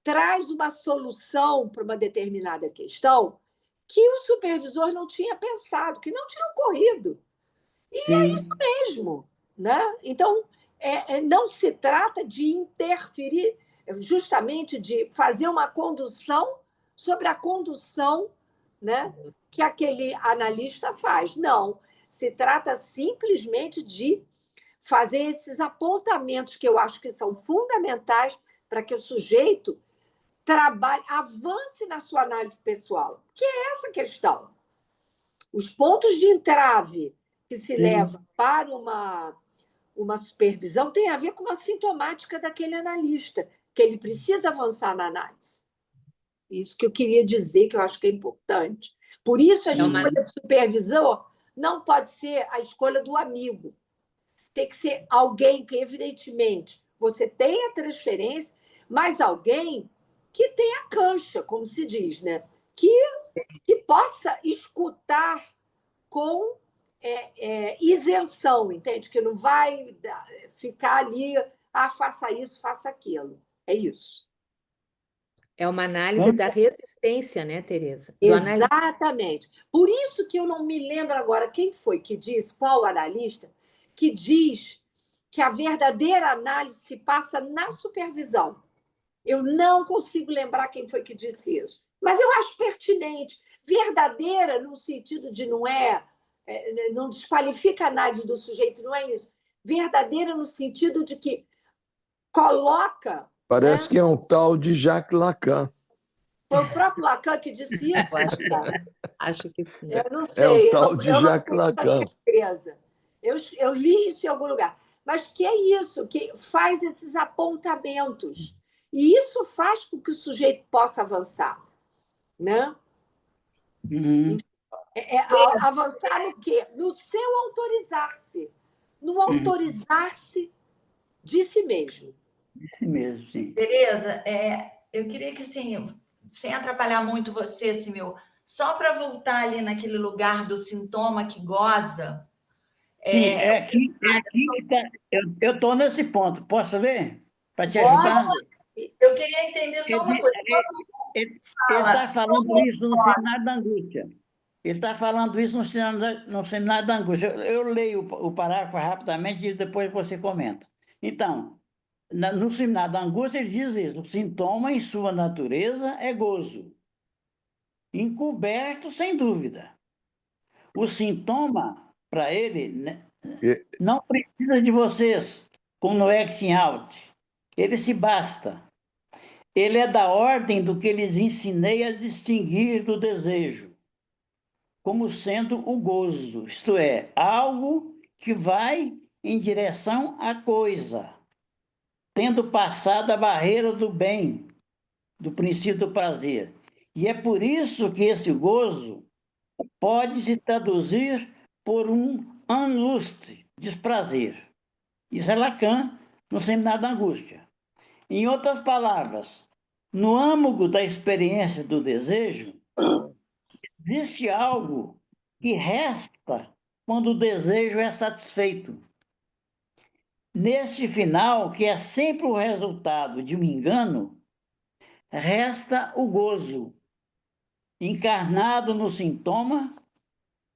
Speaker 6: traz uma solução para uma determinada questão que o supervisor não tinha pensado, que não tinha ocorrido. E é isso mesmo. Né? Então, não se trata de interferir, justamente de fazer uma condução sobre a condução, né, que aquele analista faz. Não. Se trata simplesmente de fazer esses apontamentos que eu acho que são fundamentais para que o sujeito trabalhe, avance na sua análise pessoal, que é essa questão. Os pontos de entrave que se levam para uma supervisão têm a ver com a sintomática daquele analista, que ele precisa avançar na análise. Isso que eu queria dizer, que eu acho que é importante. Por isso, a escolha do supervisor não pode ser a escolha do amigo. Tem que ser alguém que, evidentemente, você tenha transferência, mas alguém que tenha cancha, como se diz, né? Que possa escutar com isenção, entende? Que não vai ficar ali, faça isso, faça aquilo. É isso.
Speaker 1: É uma análise da resistência, né, Tereza?
Speaker 6: Exatamente. Por isso que eu não me lembro agora quem foi que disse, qual analista, que diz que a verdadeira análise se passa na supervisão. Eu não consigo lembrar quem foi que disse isso. Mas eu acho pertinente. Verdadeira no sentido de não desqualifica a análise do sujeito, não é isso. Verdadeira no sentido de que coloca
Speaker 2: Parece que é um tal de Jacques Lacan.
Speaker 6: Foi o próprio Lacan que disse isso?
Speaker 1: Eu acho que sim.
Speaker 6: Eu não
Speaker 2: É o
Speaker 6: sei,
Speaker 2: tal de
Speaker 6: eu não
Speaker 2: Jacques
Speaker 6: tenho essa
Speaker 2: Lacan.
Speaker 6: certeza. Eu li isso em algum lugar. Mas que é isso, que faz esses apontamentos. E isso faz com que o sujeito possa avançar, né?
Speaker 4: Uhum,
Speaker 6: Avançar no quê? No seu autorizar-se. No
Speaker 4: uhum.
Speaker 6: autorizar-se de si mesmo.
Speaker 4: Isso mesmo, sim.
Speaker 5: Tereza, eu queria que, assim, sem atrapalhar muito você, Simil, só para voltar ali naquele lugar do sintoma que goza.
Speaker 4: Sim, é aqui que está. Eu estou nesse ponto. Posso ler? Para te
Speaker 6: Pode.
Speaker 4: ajudar?
Speaker 5: Eu queria entender só uma
Speaker 4: Ele
Speaker 5: coisa.
Speaker 4: ele
Speaker 5: Fala,
Speaker 4: está falando isso no Seminário da Angústia. Ele está falando isso no Seminário da Angústia. Eu leio o parágrafo rapidamente e depois você comenta. Então, no Seminário da Angústia, ele diz isso: o sintoma, em sua natureza, é gozo, encoberto, sem dúvida. O sintoma, para ele, né,
Speaker 2: E-
Speaker 4: não precisa de vocês, como no acting out. Ele se basta. Ele é da ordem do que lhes ensinei a distinguir do desejo, como sendo o gozo, isto é, algo que vai em direção à coisa, tendo passado a barreira do bem, do princípio do prazer. E é por isso que esse gozo pode se traduzir por um unlust, desprazer. Isso é Lacan, no Seminário da Angústia. Em outras palavras, no âmago da experiência do desejo, existe algo que resta quando o desejo é satisfeito. Neste final, que é sempre o resultado de um engano, resta o gozo, encarnado no sintoma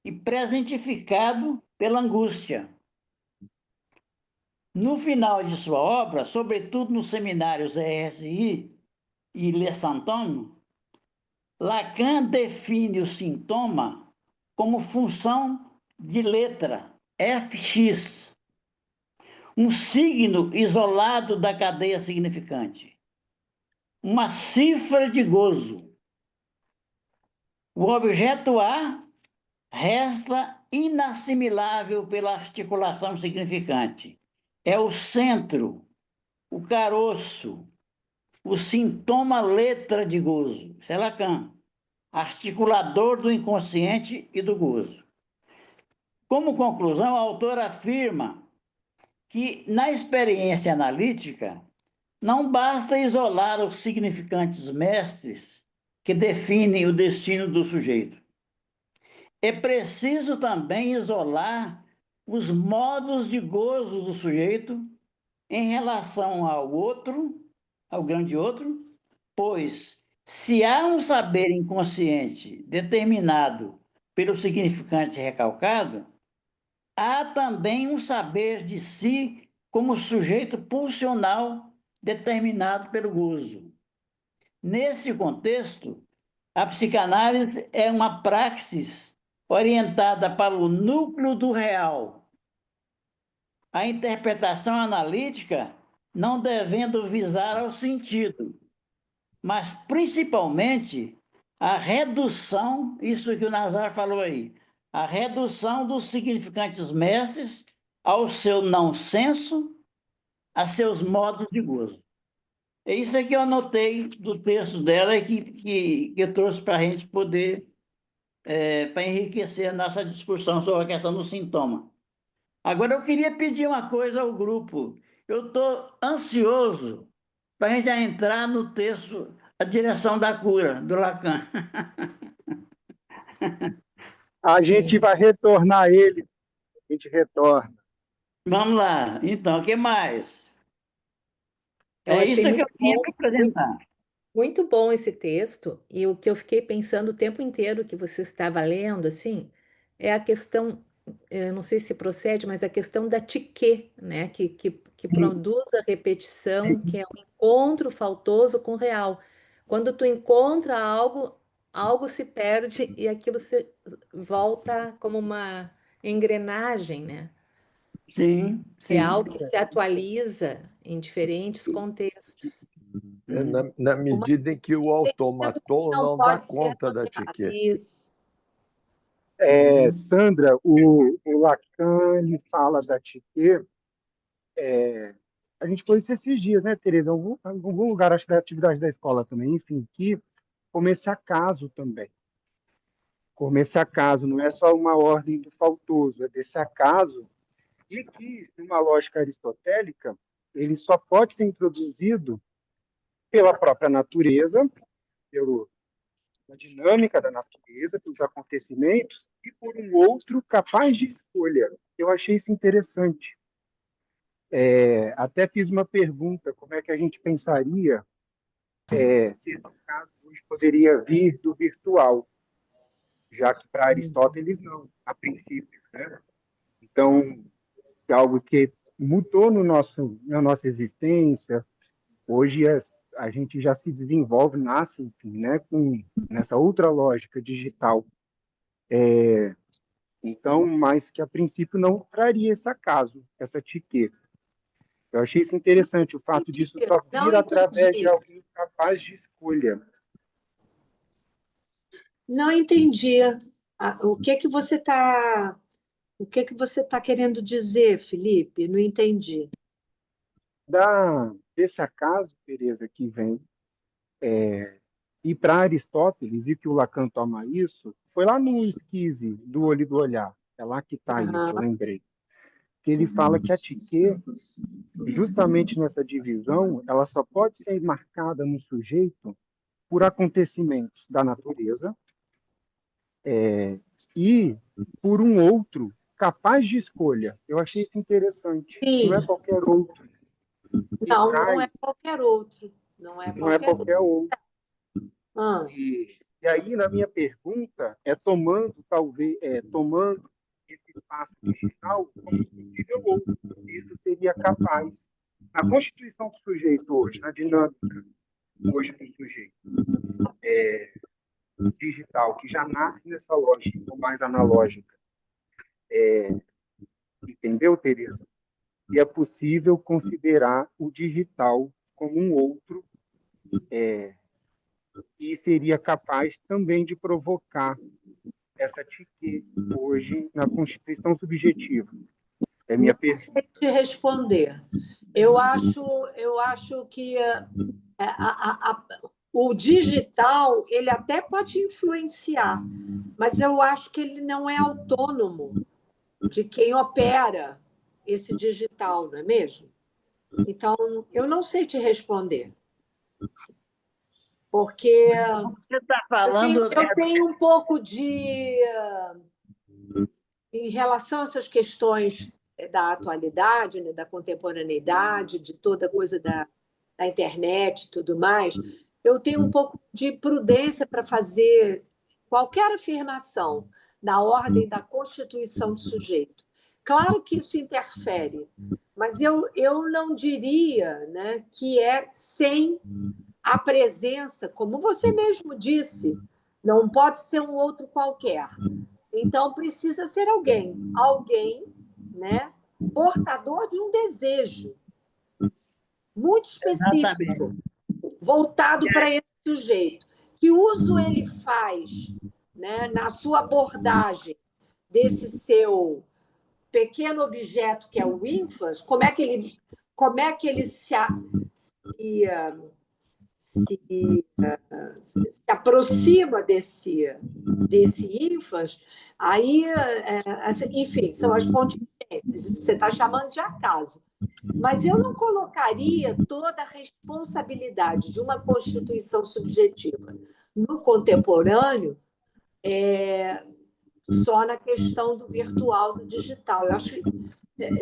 Speaker 4: e presentificado pela angústia. No final de sua obra, sobretudo nos seminários ESI e Le Santôme, Lacan define o sintoma como função de letra Fx, um signo isolado da cadeia significante, uma cifra de gozo. O objeto A resta inassimilável pela articulação significante. É o centro, o caroço, o sintoma letra de gozo. Isso é Lacan, articulador do inconsciente e do gozo. Como conclusão, o autor afirma que, na experiência analítica, não basta isolar os significantes mestres que definem o destino do sujeito. É preciso também isolar os modos de gozo do sujeito em relação ao outro, ao grande outro, pois, se há um saber inconsciente determinado pelo significante recalcado, há também um saber de si como sujeito pulsional determinado pelo gozo. Nesse contexto, a psicanálise é uma praxis orientada para o núcleo do real. A interpretação analítica não devendo visar ao sentido, mas principalmente a redução, isso que o Nazar falou aí, a redução dos significantes mestres ao seu não senso, a seus modos de gozo. É isso que eu anotei do texto dela e que eu trouxe para a gente poder, para enriquecer a nossa discussão sobre a questão do sintoma. Agora, eu queria pedir uma coisa ao grupo. Eu estou ansioso para a gente já entrar no texto A Direção da Cura, do Lacan.
Speaker 3: A gente vai retornar ele, a gente retorna.
Speaker 4: Vamos lá. Então, o que mais?
Speaker 1: Eu
Speaker 4: É
Speaker 1: achei
Speaker 4: isso que eu
Speaker 1: muito
Speaker 4: tinha
Speaker 1: bom,
Speaker 4: para apresentar.
Speaker 1: muito bom esse texto, e o que eu fiquei pensando o tempo inteiro que você estava lendo, assim, é a questão, eu não sei se procede, mas a questão da tique, né? Que
Speaker 4: Sim,
Speaker 1: produz a repetição, que
Speaker 4: sim.
Speaker 1: é o encontro faltoso com o real. Quando tu encontra algo, algo se perde e aquilo se volta como uma engrenagem, né?
Speaker 4: Sim,
Speaker 1: É
Speaker 4: sim.
Speaker 1: algo que se atualiza em diferentes contextos.
Speaker 2: Na medida em que o automaton
Speaker 6: Não
Speaker 2: não dá
Speaker 6: pode ser
Speaker 2: conta da
Speaker 6: nomeado.
Speaker 2: TQ.
Speaker 1: Isso.
Speaker 3: Sandra, o Lacan ele fala da TQ. A gente foi isso esses dias, né, Tereza? Em algum lugar, acho que da atividade da escola também, enfim, que como esse acaso também. Como esse acaso não é só uma ordem do faltoso, é desse acaso de que, numa lógica aristotélica, ele só pode ser introduzido pela própria natureza, pela dinâmica da natureza, pelos acontecimentos, e por um outro capaz de escolha. Eu achei isso interessante. Até fiz uma pergunta, como é que a gente pensaria se esse caso hoje poderia vir do virtual, já que para Aristóteles não, a princípio, né? Então, é algo que mudou na nossa existência. Hoje a gente já se desenvolve, nasce, enfim, né, nessa outra lógica digital. Então, mas que a princípio não traria esse acaso, essa etiqueta. Eu achei isso interessante, o fato disso só
Speaker 6: Não
Speaker 3: vir através de
Speaker 6: entendi.
Speaker 3: alguém capaz de escolha.
Speaker 6: Não entendi. O que que você está querendo dizer, Felipe? Não entendi.
Speaker 3: Desse acaso, Tereza, que vem, e para Aristóteles, e que o Lacan toma isso, foi lá no esquise do olho e do olhar, é lá que está isso, eu
Speaker 6: Aham.
Speaker 3: lembrei, que ele fala que a TQ, justamente nessa divisão, ela só pode ser marcada no sujeito por acontecimentos da natureza e por um outro capaz de escolha. Eu achei isso interessante. Não é
Speaker 6: Sim.
Speaker 3: qualquer outro que
Speaker 6: Não é
Speaker 3: traz,
Speaker 6: qualquer outro. Não é
Speaker 3: não é
Speaker 6: qualquer outro.
Speaker 3: qualquer outro.
Speaker 6: Ah,
Speaker 3: E aí, na minha pergunta, tomando esse espaço digital como possível outro. Isso seria capaz. Na constituição do sujeito hoje, na dinâmica hoje do sujeito digital, que já nasce nessa lógica ou mais analógica, entendeu, Tereza? E é possível considerar o digital como um outro e seria capaz também de provocar essa tique hoje na constituição subjetiva. É minha
Speaker 6: não
Speaker 3: pergunta.
Speaker 6: sei te responder. Eu acho que o digital ele até pode influenciar, mas eu acho que ele não é autônomo de quem opera esse digital, não é mesmo? Então, eu não sei te responder, porque
Speaker 4: Você está
Speaker 6: eu tenho,
Speaker 4: falando.
Speaker 6: eu tenho um pouco de. Em relação a essas questões da atualidade, né, da contemporaneidade, de toda coisa da internet e tudo mais, eu tenho um pouco de prudência para fazer qualquer afirmação na ordem da constituição do sujeito. Claro que isso interfere, mas eu não diria, né, que é sem a presença, como você mesmo disse, não pode ser um outro qualquer. Então, precisa ser alguém, né, portador de um desejo muito
Speaker 4: Exatamente.
Speaker 6: específico, voltado para esse sujeito. Que uso ele faz, né, na sua abordagem desse seu pequeno objeto que é o ínfas, como é que ele se aproxima desse ínfas, aí, enfim, são as contingências, você está chamando de acaso. Mas eu não colocaria toda a responsabilidade de uma constituição subjetiva no contemporâneo só na questão do virtual, do digital. Eu acho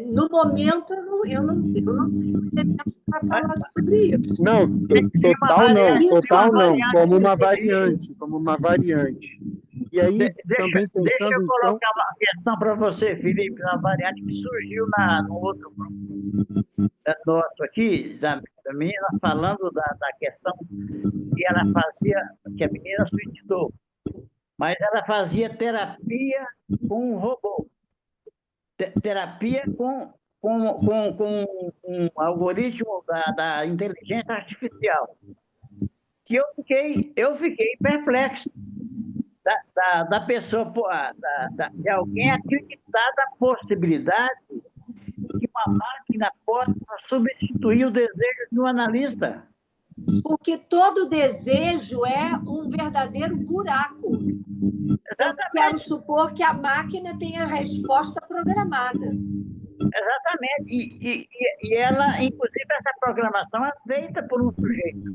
Speaker 6: no momento, eu não tenho elementos para falar sobre isso.
Speaker 3: Não,
Speaker 4: Tem uma
Speaker 3: total não,
Speaker 4: variante aí.
Speaker 3: como uma variante. E aí, também
Speaker 4: Deixa
Speaker 3: pensando,
Speaker 4: eu
Speaker 3: então,
Speaker 4: colocar uma questão para você, Felipe, uma variante que surgiu no outro grupo nosso aqui, da menina falando da questão que ela fazia, que a menina suicidou, mas ela fazia terapia com um robô, terapia com com um algoritmo da inteligência artificial, que eu fiquei perplexo da pessoa, de alguém acreditar na possibilidade que uma máquina possa substituir o desejo de um analista.
Speaker 6: Porque todo desejo é um verdadeiro buraco. Eu quero supor que a máquina tenha a resposta programada.
Speaker 4: Exatamente. E ela, inclusive, essa programação é feita por um sujeito.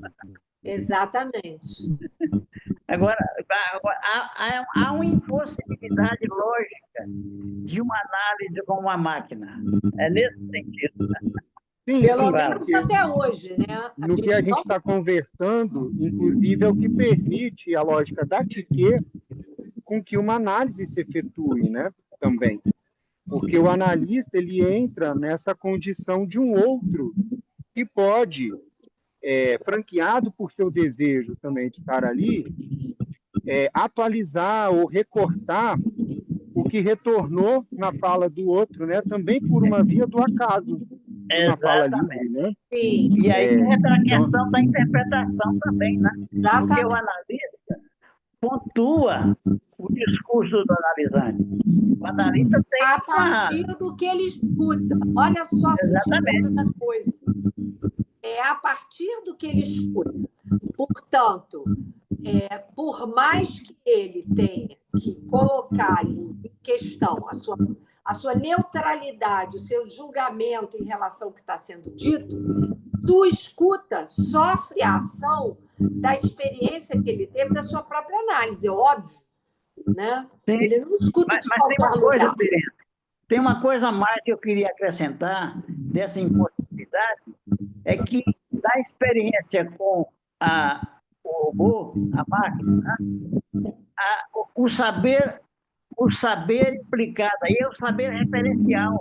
Speaker 6: Exatamente.
Speaker 4: Agora há uma impossibilidade lógica de uma análise com uma máquina. É nesse sentido.
Speaker 3: Sim,
Speaker 6: Pelo menos até hoje, né?
Speaker 3: No que a gente está conversando, inclusive, é o que permite a lógica da TQ com que uma análise se efetue, né? Também. Porque o analista ele entra nessa condição de um outro que pode, franqueado por seu desejo também de estar ali, atualizar ou recortar o que retornou na fala do outro, né? Também por uma via do acaso. Uma fala livre, né?
Speaker 6: Sim.
Speaker 4: E aí entra a questão da interpretação também, né? Porque o analista pontua o discurso do analisante. O analista tem
Speaker 6: a partir do que ele escuta. Olha só a sutileza da coisa. É a partir do que ele escuta. Portanto, por mais que ele tenha que colocar ali em questão a sua neutralidade, o seu julgamento em relação ao que está sendo dito, sua escuta sofre a ação da experiência que ele teve da sua própria análise, é óbvio. Né? Ele não escuta de qualquer lugar.
Speaker 4: Tem uma coisa a mais que eu queria acrescentar dessa impossibilidade, é que da experiência com o robô, a máquina, o saber implicado, aí é o saber referencial.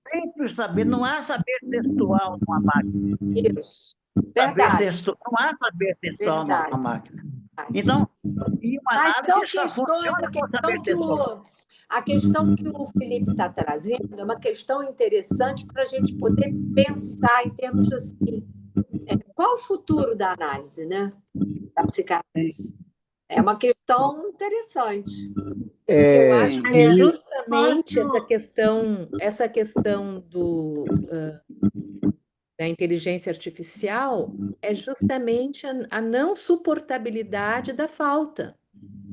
Speaker 4: Sempre o saber, não há saber textual numa máquina.
Speaker 6: Isso. Verdade.
Speaker 4: Não há saber textual numa máquina. Então, e uma análise só funciona com saber textual.
Speaker 6: A questão que o Felipe está trazendo é uma questão interessante para a gente poder pensar em termos assim, qual o futuro da análise, né? Da psicanálise. É uma questão interessante.
Speaker 1: Eu acho que é justamente essa questão da inteligência artificial é justamente a não suportabilidade da falta.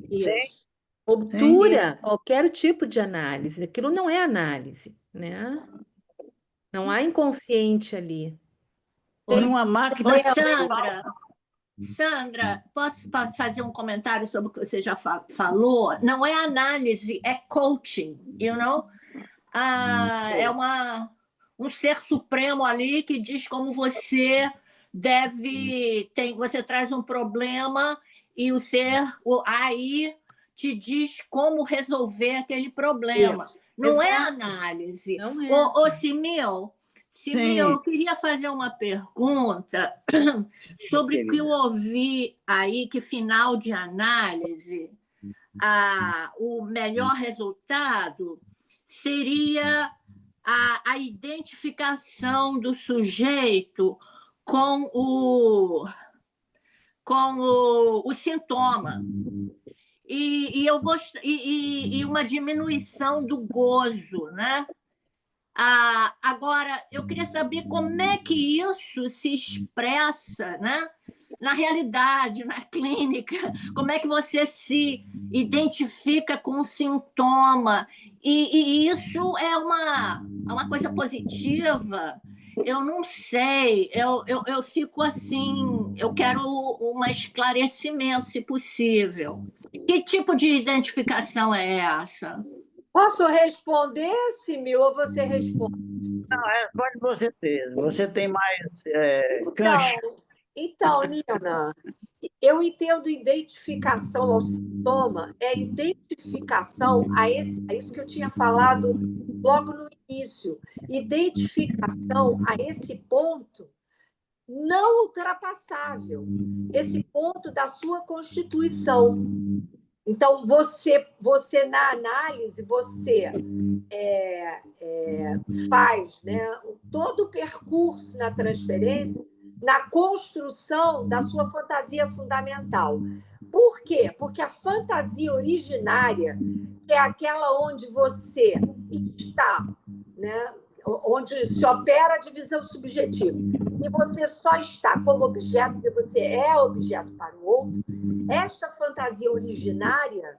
Speaker 6: Isso.
Speaker 1: Obtura qualquer tipo de análise. Aquilo não é análise, né? Não há inconsciente ali.
Speaker 4: Por uma máquina...
Speaker 7: Oi, Sandra, posso fazer um comentário sobre o que você já falou? Não é análise, é coaching, you know? É um ser supremo ali que diz como você você traz um problema e o AI te diz como resolver aquele problema. Isso. Não é análise.
Speaker 1: Não é.
Speaker 7: Ô, Simil, eu queria fazer uma pergunta sobre o que eu ouvi aí, que final de análise, o melhor resultado seria a identificação do sujeito com o sintoma. E uma diminuição do gozo, né? Agora, eu queria saber como é que isso se expressa, né? Na realidade, na clínica, como é que você se identifica com o sintoma? E isso é uma coisa positiva? Eu não sei, eu fico assim, eu quero um esclarecimento, se possível. Que tipo de identificação é essa?
Speaker 6: Posso responder, Simil, ou você responde?
Speaker 4: Não, responde você mesmo. Você tem mais
Speaker 6: Então, Nina, eu entendo identificação ao sintoma, identificação a isso que eu tinha falado logo no início, identificação a esse ponto não ultrapassável, esse ponto da sua constituição. Então, você na análise, você faz, né, todo o percurso na transferência, na construção da sua fantasia fundamental. Por quê? Porque a fantasia originária, que é aquela onde você está, né, onde se opera a divisão subjetiva, e você só está como objeto, porque você é objeto para o outro, esta fantasia originária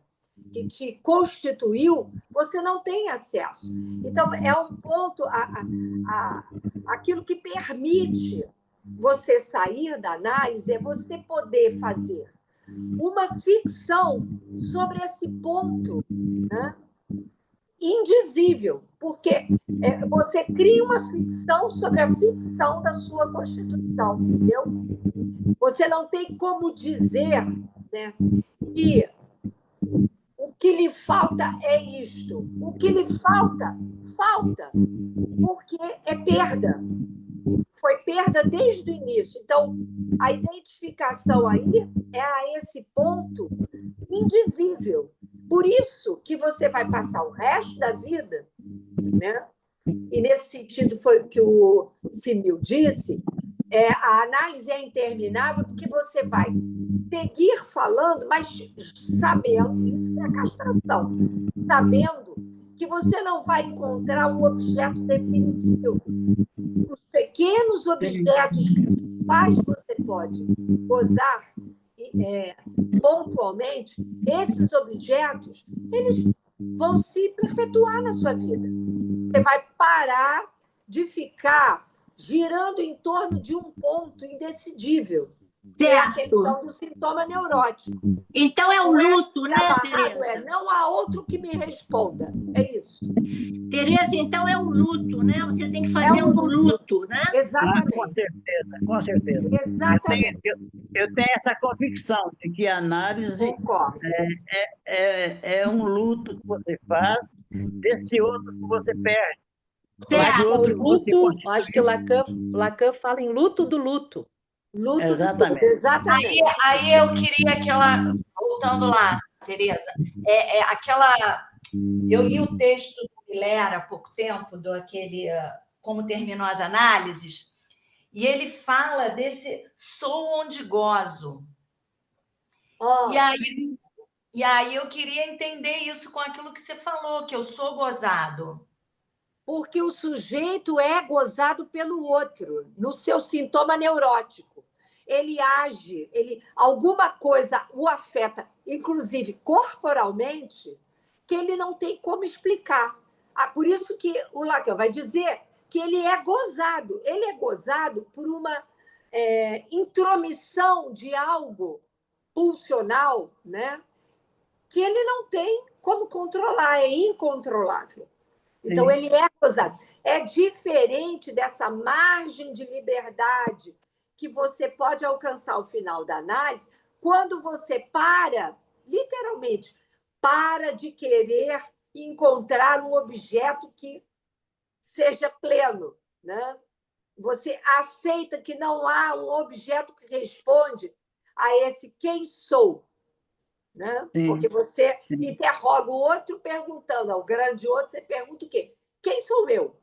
Speaker 6: que te constituiu, você não tem acesso. Então, é um ponto, aquilo que permite você sair da análise é você poder fazer uma ficção sobre esse ponto, né, indizível, porque você cria uma ficção sobre a ficção da sua Constituição, entendeu? Você não tem como dizer, né, que o que lhe falta é isto. O que lhe falta, falta, porque é perda. Foi perda desde o início. Então, a identificação aí é a esse ponto indizível. Por isso que você vai passar o resto da vida, né? E nesse sentido foi o que o Simil disse, a análise é interminável porque você vai seguir falando, mas sabendo, isso é a castração, sabendo que você não vai encontrar um objeto definitivo. Os pequenos objetos que você pode gozar pontualmente, esses objetos, eles vão se perpetuar na sua vida. Você vai parar de ficar girando em torno de um ponto indecidível, que é a questão do sintoma neurótico.
Speaker 7: Então é o luto, né, Tereza?
Speaker 6: Não há outro que me responda. É isso.
Speaker 7: Tereza, então é o luto, né? Você tem que fazer um luto, né?
Speaker 6: Exatamente.
Speaker 4: Com certeza, com certeza.
Speaker 6: Exatamente.
Speaker 4: Eu tenho essa convicção de que a análise
Speaker 6: Concordo.
Speaker 4: é um luto que você faz desse outro que você perde.
Speaker 7: Certo.
Speaker 1: O luto, acho que Lacan fala em luto do luto.
Speaker 6: Luto
Speaker 4: Exatamente.
Speaker 6: do luto, exatamente.
Speaker 5: Aí eu queria aquela... Voltando lá, Tereza, eu li o texto do Miller há pouco tempo, Como Terminam as Análises, e ele fala desse sou onde gozo.
Speaker 6: Oh.
Speaker 5: E aí eu queria entender isso com aquilo que você falou, que eu sou gozado.
Speaker 6: Porque o sujeito é gozado pelo outro, no seu sintoma neurótico. Ele age, alguma coisa o afeta, inclusive corporalmente, que ele não tem como explicar. Por isso que o Lacan vai dizer que ele é gozado. Ele é gozado por uma intromissão de algo pulsional, né, que ele não tem como controlar, é incontrolável. Então,
Speaker 4: Sim.
Speaker 6: ele é gozado. É diferente dessa margem de liberdade que você pode alcançar ao final da análise quando você literalmente, para de querer encontrar um objeto que seja pleno, né? Você aceita que não há um objeto que responde a esse quem sou, né?
Speaker 4: Sim.
Speaker 6: Porque você interroga o outro perguntando ao grande outro, você pergunta o quê? Quem sou eu?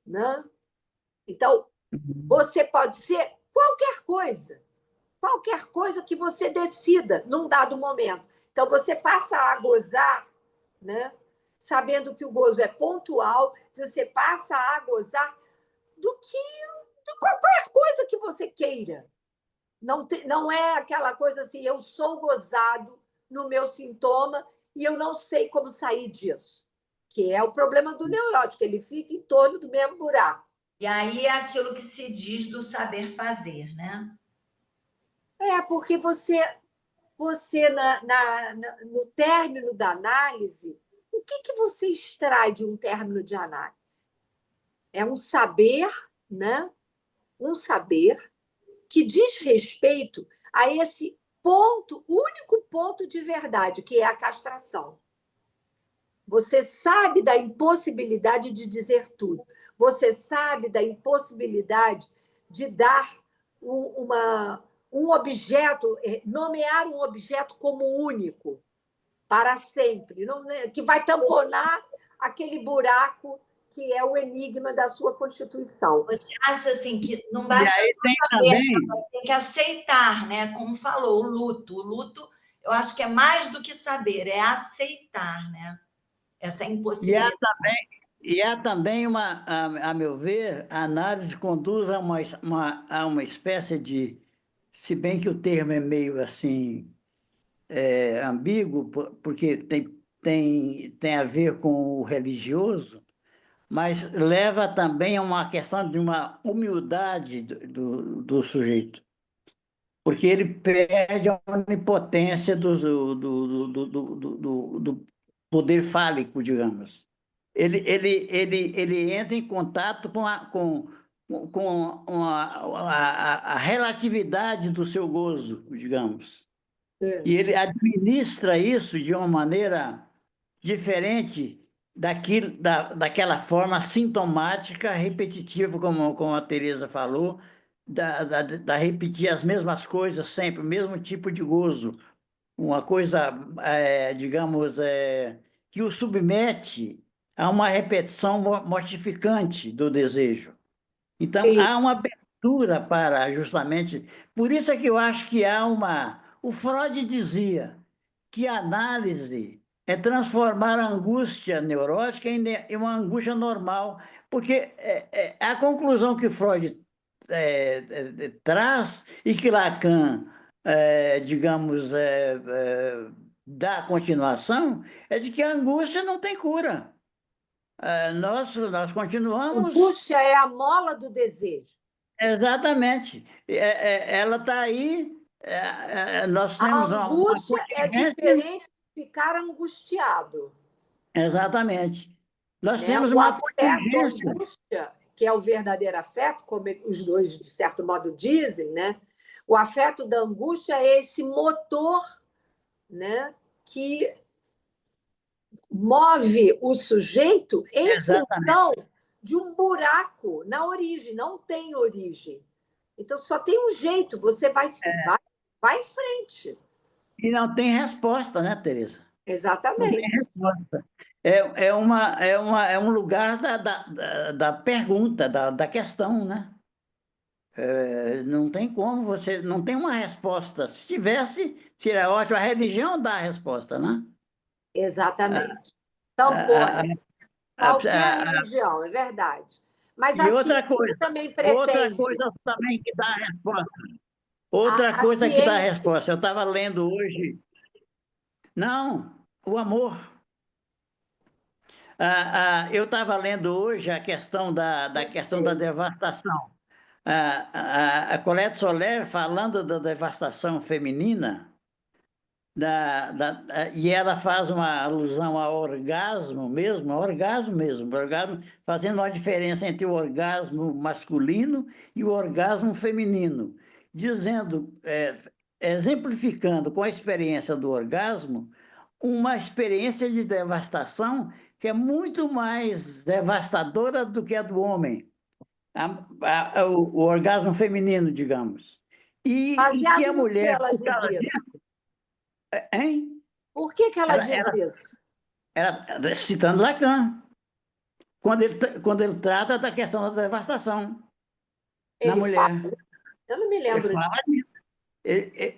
Speaker 6: Né? Então, você pode ser qualquer coisa que você decida num dado momento. Então, você passa a gozar, né? Sabendo que o gozo é pontual, você passa a gozar de qualquer coisa que você queira. Não é aquela coisa assim, eu sou gozado no meu sintoma e eu não sei como sair disso, que é o problema do neurótico, ele fica em torno do mesmo buraco.
Speaker 5: E aí é aquilo que se diz do saber fazer, né?
Speaker 6: Porque você no término da análise, o que você extrai de um término de análise? É um saber, né? Um saber que diz respeito a esse único ponto de verdade, que é a castração. Você sabe da impossibilidade de dizer tudo. Você sabe da impossibilidade de dar um objeto, nomear um objeto como único, para sempre, que vai tamponar aquele buraco que é o enigma da sua Constituição.
Speaker 5: Você acha assim que não
Speaker 4: E
Speaker 5: basta
Speaker 4: aí
Speaker 5: só
Speaker 4: tem
Speaker 5: saber,
Speaker 4: também,
Speaker 5: tem que aceitar, né? Como falou, o luto. O luto, eu acho que é mais do que saber, é aceitar, né? Essa
Speaker 4: e há
Speaker 5: impossibilidade.
Speaker 4: também a meu ver, a análise conduz a uma espécie de, se bem que o termo é meio assim, ambíguo, porque tem a ver com o religioso, mas leva também a uma questão de uma humildade do sujeito, porque ele perde a onipotência do poder fálico, digamos. Ele entra em contato com a relatividade do seu gozo, digamos. E ele administra isso de uma maneira diferente daquela forma sintomática, repetitiva, como a Teresa falou, da repetir as mesmas coisas sempre, o mesmo tipo de gozo. Uma coisa, digamos, que o submete a uma repetição mortificante do desejo. Então,
Speaker 6: Sim.
Speaker 4: há uma abertura para justamente. Por isso é que eu acho que há uma. O Freud dizia que a análise é transformar a angústia neurótica em uma angústia normal, porque a conclusão que Freud traz e que Lacan, digamos, dá continuação, é de que a angústia não tem cura. Nós continuamos.
Speaker 6: Angústia é a mola do desejo.
Speaker 4: Exatamente. Ela está aí, nós
Speaker 6: A
Speaker 4: temos uma
Speaker 6: angústia é
Speaker 4: contingência.
Speaker 6: diferente de ficar angustiado,
Speaker 4: Exatamente. Nós
Speaker 6: né?
Speaker 4: temos
Speaker 6: O
Speaker 4: uma
Speaker 6: afeto, a
Speaker 4: contingência.
Speaker 6: angústia, que é o verdadeiro afeto, como os dois, de certo modo, dizem, né? O afeto da angústia é esse motor, né, que move o sujeito em
Speaker 4: Exatamente.
Speaker 6: função de um buraco na origem, não tem origem. Então, só tem um jeito, você vai em frente.
Speaker 4: E não tem resposta, né, Tereza? Não tem
Speaker 6: Exatamente.
Speaker 4: resposta. É um lugar da pergunta, da questão, né? Não tem como você. Não tem uma resposta. Se tivesse, seria ótimo. A religião dá a resposta, né?
Speaker 6: Exatamente.
Speaker 4: A-
Speaker 6: Então,
Speaker 4: a- a-
Speaker 6: pode. Qualquer
Speaker 4: a-
Speaker 6: religião, é verdade. Mas
Speaker 4: E
Speaker 6: a ciência também pretende.
Speaker 4: outra também que dá a resposta.
Speaker 6: A,
Speaker 4: Outra
Speaker 6: a
Speaker 4: coisa que dá a
Speaker 6: ciência.
Speaker 4: resposta. Eu estava lendo hoje. Não, o amor. Eu estava lendo hoje a questão da questão da devastação. A Colette Soler falando da devastação feminina, e ela faz uma alusão ao orgasmo mesmo, orgasmo, fazendo uma diferença entre o orgasmo masculino e o orgasmo feminino, dizendo, exemplificando com a experiência do orgasmo, uma experiência de devastação que é muito mais devastadora do que a do homem, o orgasmo feminino, digamos. E que a
Speaker 6: Baseado no que
Speaker 4: mulher,
Speaker 6: ela
Speaker 4: por
Speaker 6: diz
Speaker 4: causa
Speaker 6: isso?
Speaker 4: disso, hein?
Speaker 6: Por que ela diz
Speaker 4: Ela,
Speaker 6: isso?
Speaker 4: citando Lacan, quando ele trata da questão da devastação na
Speaker 6: Ele fala.
Speaker 4: mulher.
Speaker 6: Eu não me
Speaker 4: Ele
Speaker 6: lembro disso.
Speaker 4: fala disso.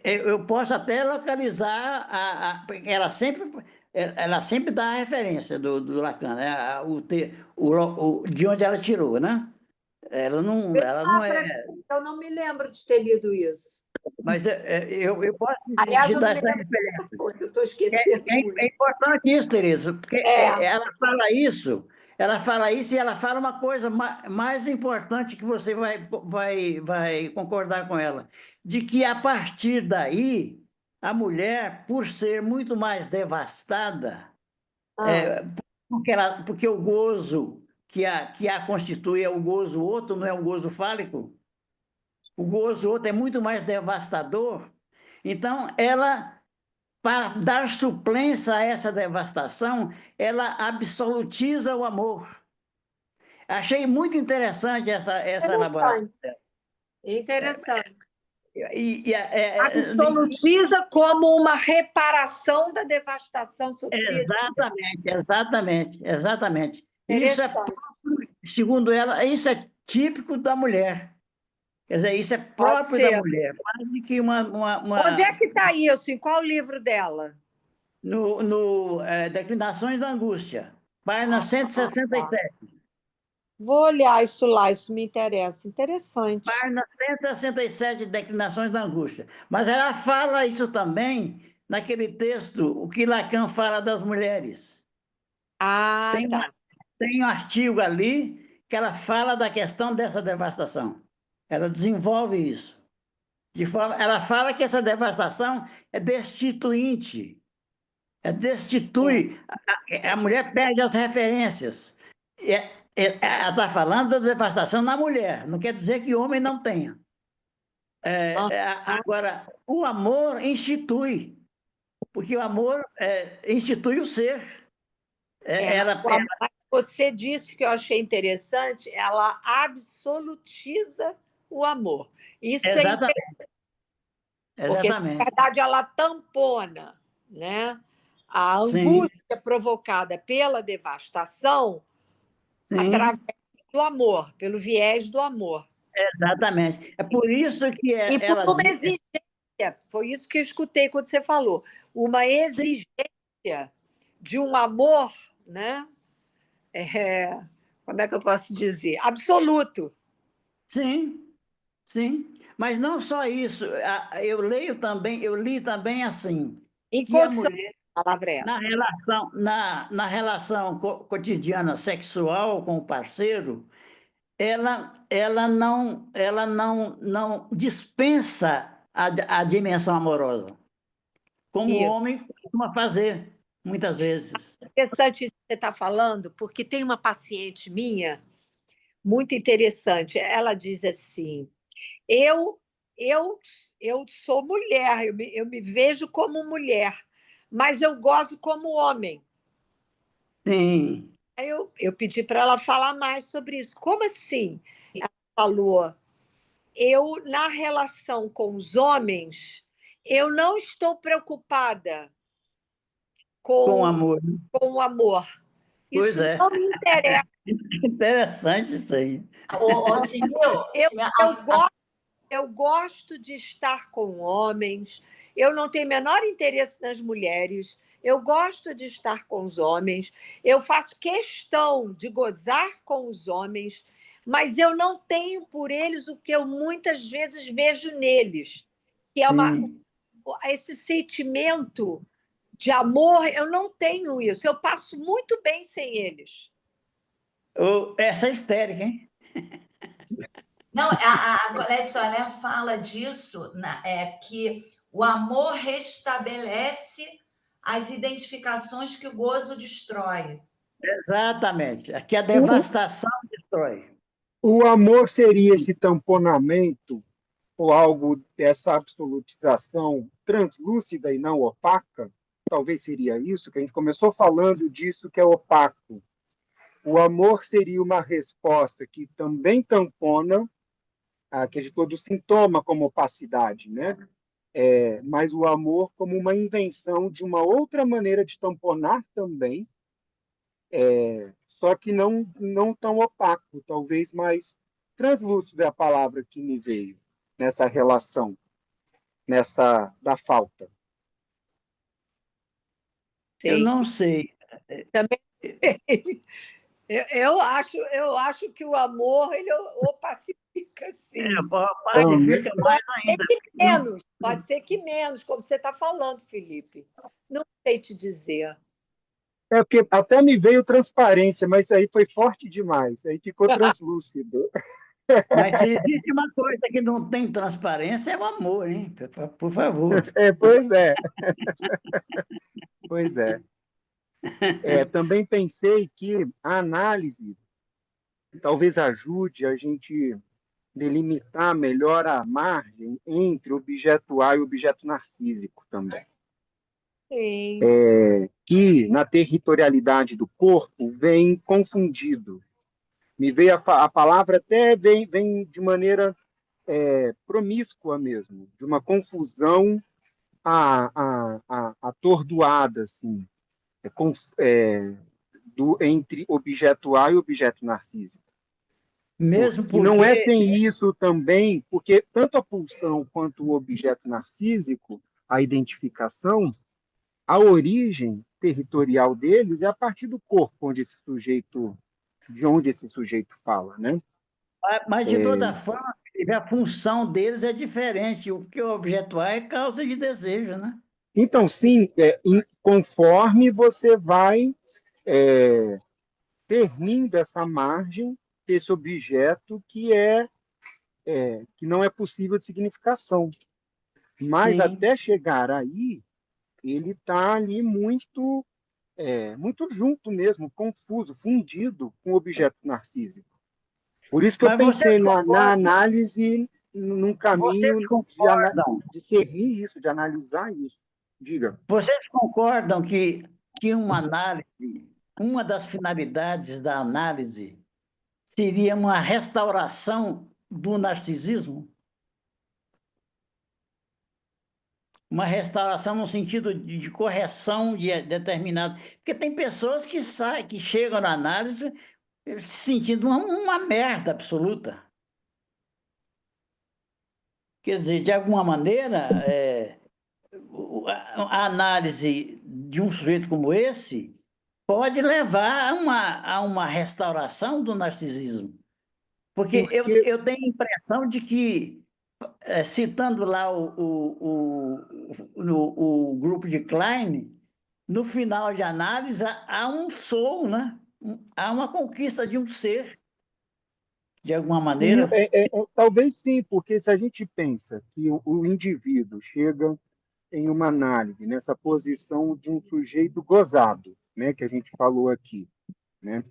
Speaker 4: Eu posso até localizar, porque ela sempre dá a referência do Lacan, né? De onde ela tirou, né? Ela não é.
Speaker 6: Eu não me lembro de ter lido isso.
Speaker 4: Mas eu posso
Speaker 6: Aliás,
Speaker 4: te
Speaker 6: eu
Speaker 4: dar
Speaker 6: não me
Speaker 4: essa
Speaker 6: lembro de
Speaker 4: referência.
Speaker 6: muita coisa, eu estou esquecendo muito.
Speaker 4: É importante isso, Tereza, porque ela fala isso e ela fala uma coisa mais importante que você vai concordar com ela, de que a partir daí, a mulher, por ser muito mais devastada, porque o gozo que a constitui é o gozo outro, não é um gozo fálico, o gozo outro é muito mais devastador, então ela, para dar suplência a essa devastação, ela absolutiza o amor. Achei muito interessante essa elaboração.
Speaker 6: Interessante. Interessante. Absolutiza como uma reparação da devastação sofrida.
Speaker 4: Exatamente. Isso é, segundo ela, isso é típico da mulher. Quer dizer, isso é próprio da mulher. Quase que
Speaker 6: Onde é que está isso? Em qual livro dela?
Speaker 4: No Declinações da Angústia, página 167.
Speaker 6: Vou olhar isso lá, isso me interessa. Interessante.
Speaker 4: Página 167, Declinações da Angústia. Mas ela fala isso também naquele texto, o que Lacan fala das mulheres. Tem um artigo ali que ela fala da questão dessa devastação. Ela desenvolve isso. Ela fala que essa devastação é destituinte. Destitui. A mulher perde as referências. Ela está falando da devastação na mulher. Não quer dizer que o homem não tenha. Agora, o amor institui. Porque o amor institui o ser.
Speaker 6: Você disse que eu achei interessante, ela absolutiza o amor. Isso
Speaker 4: Exatamente.
Speaker 6: Porque, na verdade, ela tampona, né, a angústia provocada pela devastação através do amor, pelo viés do amor.
Speaker 4: Exatamente. É por isso que
Speaker 6: e por uma exigência, foi isso que eu escutei quando você falou, uma exigência de um amor, né? Como é que eu posso dizer? Absoluto.
Speaker 4: Sim. Mas não só isso. Eu li também assim. Que a mulher, na relação cotidiana sexual com o parceiro, ela não dispensa a dimensão amorosa, como o homem costuma fazer, muitas vezes.
Speaker 6: Interessante isso que você está falando, porque tem uma paciente minha, muito interessante. Ela diz assim, eu sou mulher, eu me vejo como mulher, mas eu gosto como homem.
Speaker 4: Sim.
Speaker 6: Aí eu pedi para ela falar mais sobre isso. Como assim? Ela falou, na relação com os homens, eu não estou preocupada com
Speaker 4: o amor.
Speaker 6: Com o amor. Isso não me interessa.
Speaker 4: Interessante isso aí.
Speaker 6: Eu gosto de estar com homens, eu não tenho o menor interesse nas mulheres, eu gosto de estar com os homens, eu faço questão de gozar com os homens, mas eu não tenho por eles o que eu muitas vezes vejo neles, que é esse sentimento de amor. Eu não tenho isso, eu passo muito bem sem eles.
Speaker 4: Essa é histérica, hein?
Speaker 5: Não, a Colette Soler fala disso, que o amor restabelece as identificações que o gozo destrói.
Speaker 4: Exatamente, que a devastação destrói.
Speaker 3: O amor seria esse tamponamento ou algo dessa absolutização translúcida e não opaca? Talvez seria isso, que a gente começou falando disso, que é opaco. O amor seria uma resposta que também tampona, que a gente falou do sintoma como opacidade, né? Mas o amor como uma invenção de uma outra maneira de tamponar também, só que não tão opaco, talvez mais translúcido é a palavra que me veio nessa relação, da falta.
Speaker 4: Eu não sei.
Speaker 6: Também eu acho que o amor ele opacifica, sim.
Speaker 4: Opacifica mais ainda.
Speaker 6: Pode ser que menos, como você está falando, Felipe. Não sei te dizer.
Speaker 3: Porque até me veio transparência, mas aí foi forte demais, aí ficou translúcido.
Speaker 4: Mas se existe uma coisa que não tem transparência, é o amor, hein? Por favor.
Speaker 3: Pois é. Pois é. Também pensei que a análise talvez ajude a gente delimitar melhor a margem entre o objeto A e o objeto narcísico também.
Speaker 6: Sim.
Speaker 3: Que na territorialidade do corpo vem confundido. Me veio a palavra até vem de maneira promíscua mesmo, de uma confusão atordoada, assim, entre objeto A e objeto narcísico.
Speaker 4: Mesmo
Speaker 3: E não é
Speaker 4: porque
Speaker 3: sem isso também, porque tanto a pulsão quanto o objeto narcísico, a identificação, a origem territorial deles é a partir do corpo de onde esse sujeito fala, né?
Speaker 4: Mas, de toda forma, a função deles é diferente. O que o objeto A é causa de desejo, né?
Speaker 3: Então, sim, conforme você vai cernindo essa margem, esse objeto que não é possível de significação. Mas
Speaker 4: Sim.
Speaker 3: até chegar aí, ele está ali muito junto mesmo, confuso, fundido com o objeto narcísico. Por isso que eu
Speaker 4: Mas
Speaker 3: pensei na análise, num
Speaker 4: vocês
Speaker 3: caminho
Speaker 4: concordam,
Speaker 3: de discernir isso, de analisar isso. Diga.
Speaker 4: vocês concordam que uma análise, uma das finalidades da análise seria uma restauração do narcisismo? Uma restauração no sentido de correção de determinado. Porque tem pessoas que saem, que chegam na análise se sentindo uma merda absoluta. Quer dizer, de alguma maneira, a análise de um sujeito como esse pode levar a uma restauração do narcisismo. Porque
Speaker 3: Porque
Speaker 4: eu tenho a impressão de que, citando lá o grupo de Klein, no final de análise há um soul, né? Há uma conquista de um ser, de alguma
Speaker 3: sim,
Speaker 4: maneira.
Speaker 3: talvez sim, porque se a gente pensa que o indivíduo chega em uma análise nessa posição de um sujeito gozado, né, que a gente falou aqui, né?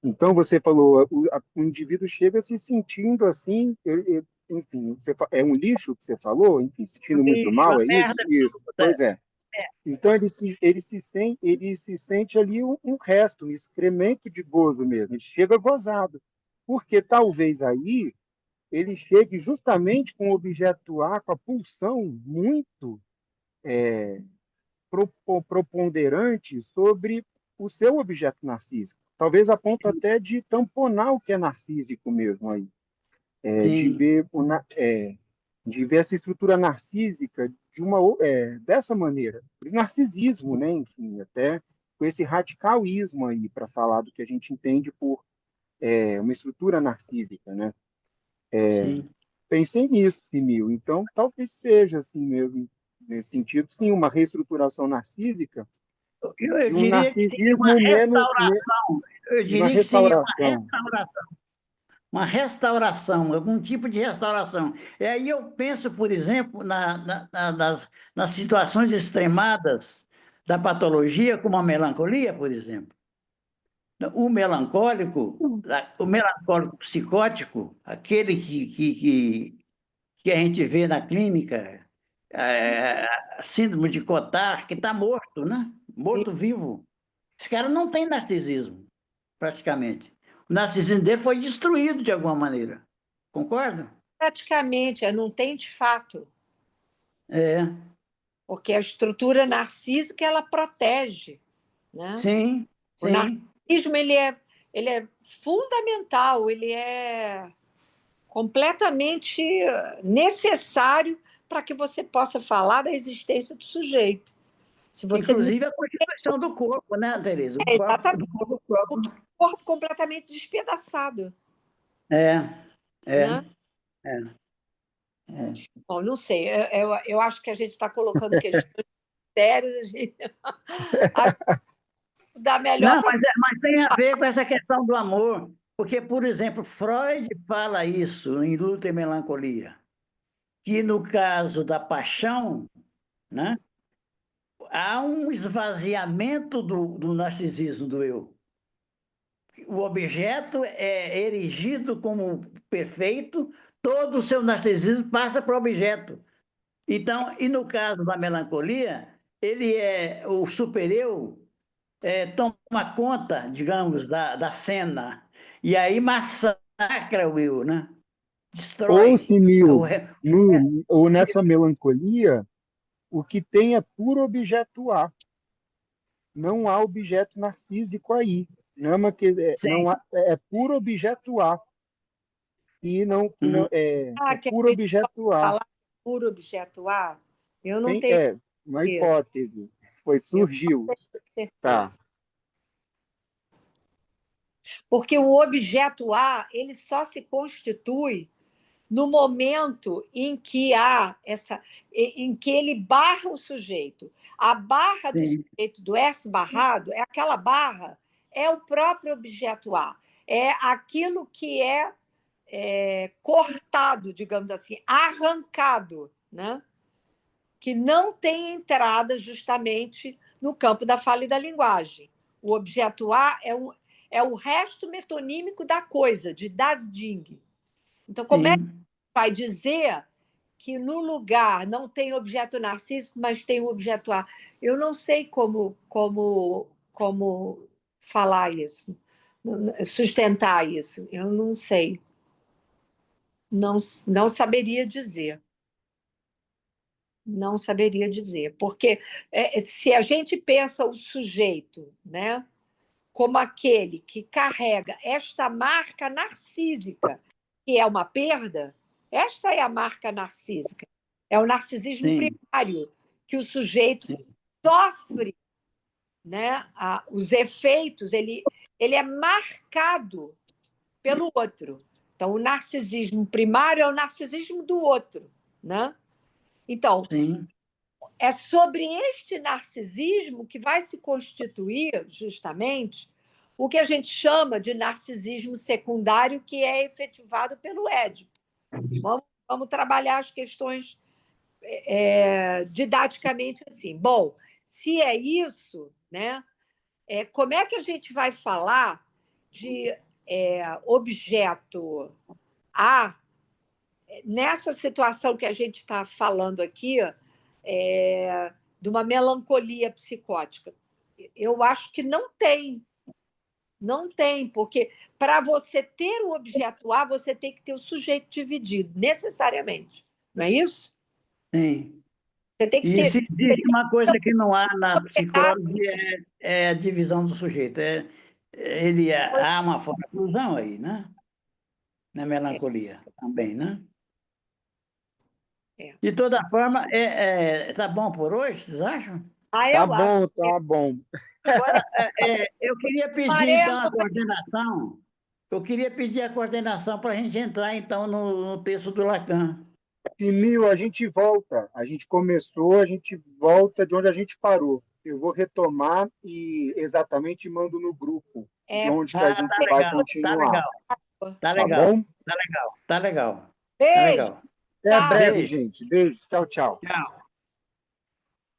Speaker 3: Então você falou, o indivíduo chega se sentindo assim, enfim, é um lixo que você falou, enfim, se sentindo muito
Speaker 4: Lixo,
Speaker 3: mal,
Speaker 4: a
Speaker 3: é isso?
Speaker 4: merda
Speaker 3: Isso,
Speaker 4: absoluta.
Speaker 3: pois é. Então ele se sente ali um resto, um excremento de gozo mesmo. Ele chega gozado, porque talvez aí ele chegue justamente com o objeto A, com a pulsão muito preponderante sobre o seu objeto narcísico. Talvez a ponto até de tamponar o que é narcísico mesmo aí, de
Speaker 4: Sim.
Speaker 3: ver de ver essa estrutura narcísica dessa maneira, o narcisismo, né? Enfim, até com esse radicalismo aí para falar do que a gente entende por uma estrutura narcísica, né?
Speaker 4: Sim.
Speaker 3: Pensei nisso, Simil. Então, talvez seja assim mesmo, nesse sentido, sim, uma reestruturação narcísica
Speaker 4: Eu
Speaker 3: de um
Speaker 4: diria que seria uma
Speaker 3: narcisismo
Speaker 4: restauração. Eu
Speaker 3: de uma
Speaker 4: diria que seria uma
Speaker 3: restauração.
Speaker 4: restauração. Uma restauração, algum tipo de restauração. E aí eu penso, por exemplo, nas situações extremadas da patologia, como a melancolia, por exemplo. O melancólico psicótico, aquele que a gente vê na clínica, síndrome de Cotard, que está morto, né? Morto-vivo. Esse cara não tem narcisismo, praticamente. O narcisismo dele foi destruído de alguma maneira. Concorda?
Speaker 6: Praticamente, não tem de fato,
Speaker 4: É,
Speaker 6: porque a estrutura narcísica ela protege, né?
Speaker 4: sim,
Speaker 6: O
Speaker 4: sim.
Speaker 6: narcisismo ele é fundamental, ele é completamente necessário para que você possa falar da existência do sujeito. Se você não
Speaker 4: Inclusive a constituição do corpo, né, Tereza?
Speaker 6: é exatamente
Speaker 4: Do corpo
Speaker 6: o
Speaker 4: próprio.
Speaker 6: corpo completamente despedaçado,
Speaker 4: É, é,
Speaker 6: né?
Speaker 4: é, é.
Speaker 6: Bom, não sei, eu acho que a gente está colocando questões sérias, a gente dá melhor
Speaker 4: Não,
Speaker 6: para.
Speaker 4: mas tem a ver com essa questão do amor. Porque, por exemplo, Freud fala isso em Luta e Melancolia, que no caso da paixão, né, há um esvaziamento do narcisismo do eu. O objeto é erigido como perfeito, todo o seu narcisismo passa para o objeto. Então, e no caso da melancolia, ele é o supereu, toma conta, digamos, da cena, e aí massacra o eu, né? destrói.
Speaker 3: Ou, Simil,
Speaker 4: É
Speaker 3: ou nessa melancolia, o que tem é puro objeto A. Não há objeto narcísico aí. Não é,
Speaker 4: Sim.
Speaker 3: é puro objeto A. E
Speaker 4: Uhum.
Speaker 3: é
Speaker 6: Que a
Speaker 3: puro
Speaker 6: gente
Speaker 3: objeto A.
Speaker 6: falar puro objeto A, eu não tenho
Speaker 3: É uma
Speaker 6: certeza.
Speaker 3: hipótese.
Speaker 6: Eu
Speaker 3: Surgiu.
Speaker 6: não tenho
Speaker 3: Tá.
Speaker 6: certeza. Porque o objeto A, ele só se constitui no momento em que em que ele barra o sujeito. A barra do
Speaker 4: Sim.
Speaker 6: sujeito do S barrado é aquela barra, é o próprio objeto A. É aquilo que é cortado, digamos assim, arrancado, né? Que não tem entrada justamente no campo da fala e da linguagem. O objeto A é o resto metonímico da coisa, de Das Ding. Então, como é que
Speaker 4: Sim.
Speaker 6: vai dizer que no lugar não tem objeto narcísico, mas tem o objeto A? Eu não sei como falar isso, sustentar isso. Eu não sei. Não saberia dizer. Não saberia dizer. Porque se a gente pensa o sujeito, né, como aquele que carrega esta marca narcísica, que é uma perda, esta é a marca narcísica. É o narcisismo
Speaker 4: Sim.
Speaker 6: primário, que o sujeito
Speaker 4: Sim.
Speaker 6: sofre, né, os efeitos, ele é marcado pelo outro. Então, o narcisismo primário é o narcisismo do outro, né? Então,
Speaker 4: Sim.
Speaker 6: é sobre este narcisismo que vai se constituir, justamente, o que a gente chama de narcisismo secundário, que é efetivado pelo Édipo. Vamos trabalhar as questões didaticamente assim. Bom, se é isso, né, como é que a gente vai falar de objeto A nessa situação que a gente está falando aqui, de uma melancolia psicótica? Eu acho que não tem. Não tem, porque para você ter o objeto A, você tem que ter o sujeito dividido, necessariamente. Não é isso?
Speaker 4: Sim.
Speaker 6: Você tem que
Speaker 4: E
Speaker 6: ter.
Speaker 4: se existe uma coisa que não há na psicose, é a divisão do sujeito. Há uma confusão aí, né? Na melancolia também, né?
Speaker 6: É.
Speaker 4: De toda forma, tá bom por hoje, vocês acham?
Speaker 3: Tá
Speaker 6: Eu acho.
Speaker 3: bom, tá bom.
Speaker 4: Agora, eu queria pedir, então, a
Speaker 6: 40.
Speaker 4: coordenação. Eu queria pedir a coordenação para a gente entrar, então, no texto do Lacan.
Speaker 3: Simil, a gente volta. A gente começou, a gente volta de onde a gente parou. Eu vou retomar e exatamente mando no grupo de onde que a
Speaker 4: Ah, tá
Speaker 3: gente vai
Speaker 4: legal, tá
Speaker 3: continuar.
Speaker 4: legal, tá
Speaker 3: Tá
Speaker 4: legal,
Speaker 3: bom?
Speaker 4: tá legal, tá legal, tá
Speaker 6: Beijo.
Speaker 4: legal.
Speaker 3: Até
Speaker 6: Tchau.
Speaker 3: breve,
Speaker 4: Beijo,
Speaker 3: gente. Beijo. Tchau, tchau.
Speaker 4: tchau.